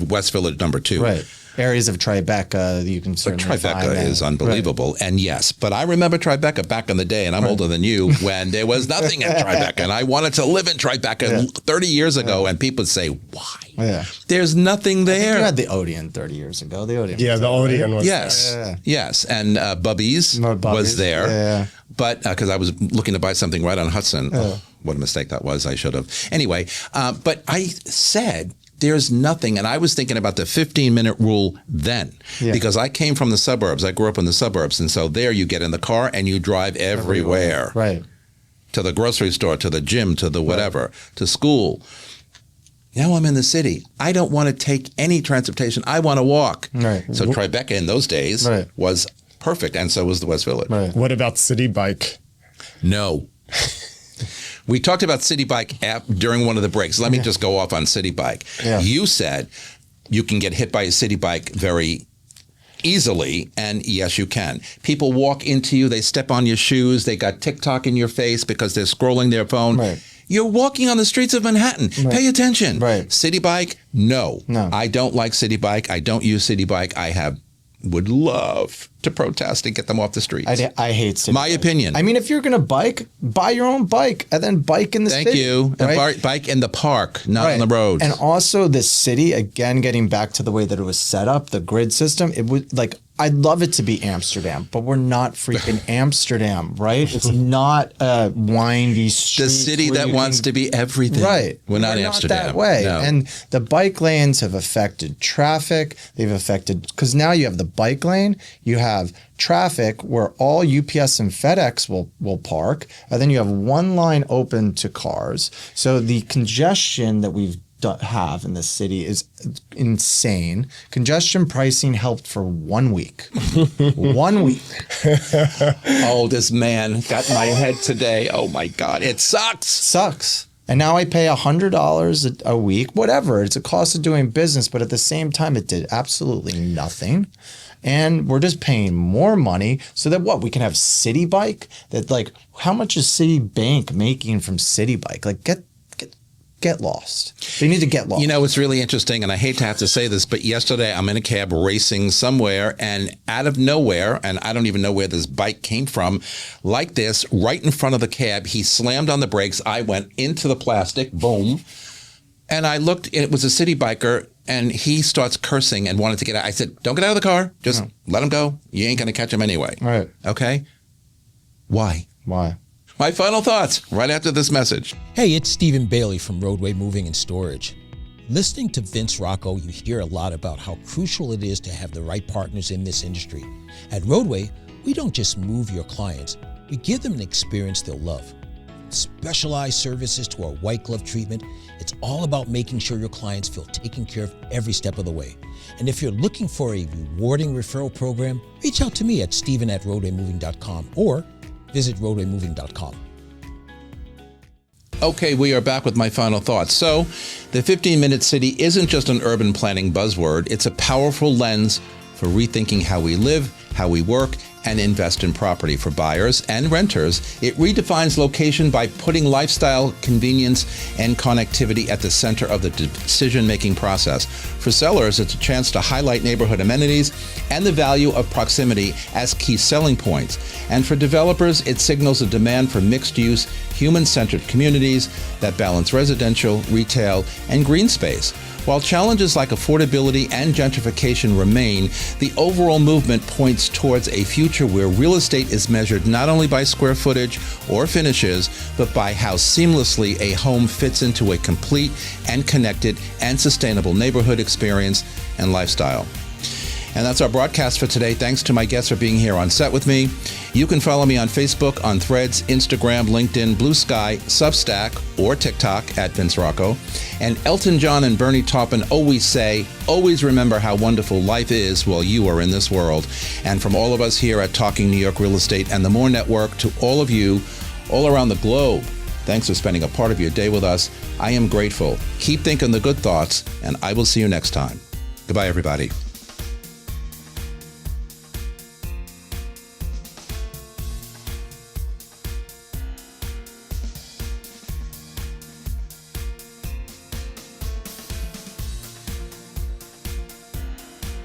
West Village number 2. Right. Areas of Tribeca you can certainly find. Tribeca is unbelievable. Right. And yes, but I remember Tribeca back in the day, and I'm older than you, when there was nothing in Tribeca. And I wanted to live in Tribeca 30 years ago, and people would say, why? Yeah. There's nothing there. I think you had the Odeon 30 years ago. The Odeon. Yeah, the Odeon was there. Yes. And Bubby's was there. Yeah. But because I was looking to buy something right on Hudson. Oh, what a mistake that was. I should have. Anyway, but I said, there's nothing. And I was thinking about the 15-minute rule then because I came from the suburbs. I grew up in the suburbs. And so there you get in the car and you drive everywhere. Right. To the grocery store, to the gym, to the whatever, to school. Now I'm in the city. I don't want to take any transportation. I want to walk. Right. So Tribeca in those days was perfect. And so was the West Village. Right. What about City Bike? No. We talked about City Bike app during one of the breaks. Let me just go off on City Bike. Yeah. You said you can get hit by a City Bike very easily, and yes, you can. People walk into you, they step on your shoes, they got TikTok in your face because they're scrolling their phone. Right. You're walking on the streets of Manhattan. Right. Pay attention. Right. City Bike, no. I don't like City Bike. I don't use City Bike. I would love to protest and get them off the streets. I hate city My bike. opinion. I mean, if you're going to bike, buy your own bike and then bike in the Thank city. you. Right? And bike in the park, not on the roads. And also the city, again, getting back to the way that it was set up, the grid system, it was like, I'd love it to be Amsterdam, but we're not freaking Amsterdam, right? It's not a windy street. The city that wants to be everything. Right. We're not Amsterdam. That way. No. And the bike lanes have affected traffic. They've affected, because now you have the bike lane, you have traffic where all UPS and FedEx will park, and then you have one line open to cars. So the congestion that we've have in the city is insane. Congestion pricing helped for 1 week. 1 week. Oh, this man got my head today. Oh my God. It sucks. And now I pay $100 a week, whatever. It's a cost of doing business, but at the same time, it did absolutely nothing. And we're just paying more money so that what? We can have City Bike? That like, how much is Citibank making from City Bike? Like, get lost. They need to get lost. You know, it's really interesting, and I hate to have to say this, but yesterday I'm in a cab racing somewhere, and out of nowhere, and I don't even know where this bike came from, like this, right in front of the cab, he slammed on the brakes. I went into the plastic, boom, and I looked, and it was a city biker, and he starts cursing and wanted to get out. I said, don't get out of the car. Just let him go. You ain't going to catch him anyway. Right. Okay? Why? My final thoughts right after this message. Hey, it's Stephen Bailey from Roadway Moving and Storage. Listening to Vince Rocco, you hear a lot about how crucial it is to have the right partners in this industry. At Roadway, we don't just move your clients, we give them an experience they'll love. Specialized services to our white glove treatment, it's all about making sure your clients feel taken care of every step of the way. And if you're looking for a rewarding referral program, reach out to me at steven@roadwaymoving.com or visit roadwaymoving.com. Okay, we are back with my final thoughts. So, the 15-minute city isn't just an urban planning buzzword. It's a powerful lens for rethinking how we live, how we work, and invest in property. For buyers and renters, it redefines location by putting lifestyle, convenience, and connectivity at the center of the decision-making process. For sellers, it's a chance to highlight neighborhood amenities and the value of proximity as key selling points. And for developers, it signals a demand for mixed-use, human-centered communities that balance residential, retail, and green space. While challenges like affordability and gentrification remain, the overall movement points towards a future where real estate is measured not only by square footage or finishes, but by how seamlessly a home fits into a complete and connected and sustainable neighborhood experience and lifestyle. And that's our broadcast for today. Thanks to my guests for being here on set with me. You can follow me on Facebook, on Threads, Instagram, LinkedIn, Blue Sky, Substack, or TikTok at Vince Rocco. And Elton John and Bernie Taupin always say, always remember how wonderful life is while you are in this world. And from all of us here at Talking New York Real Estate and the More Network to all of you all around the globe, thanks for spending a part of your day with us. I am grateful. Keep thinking the good thoughts, and I will see you next time. Goodbye, everybody.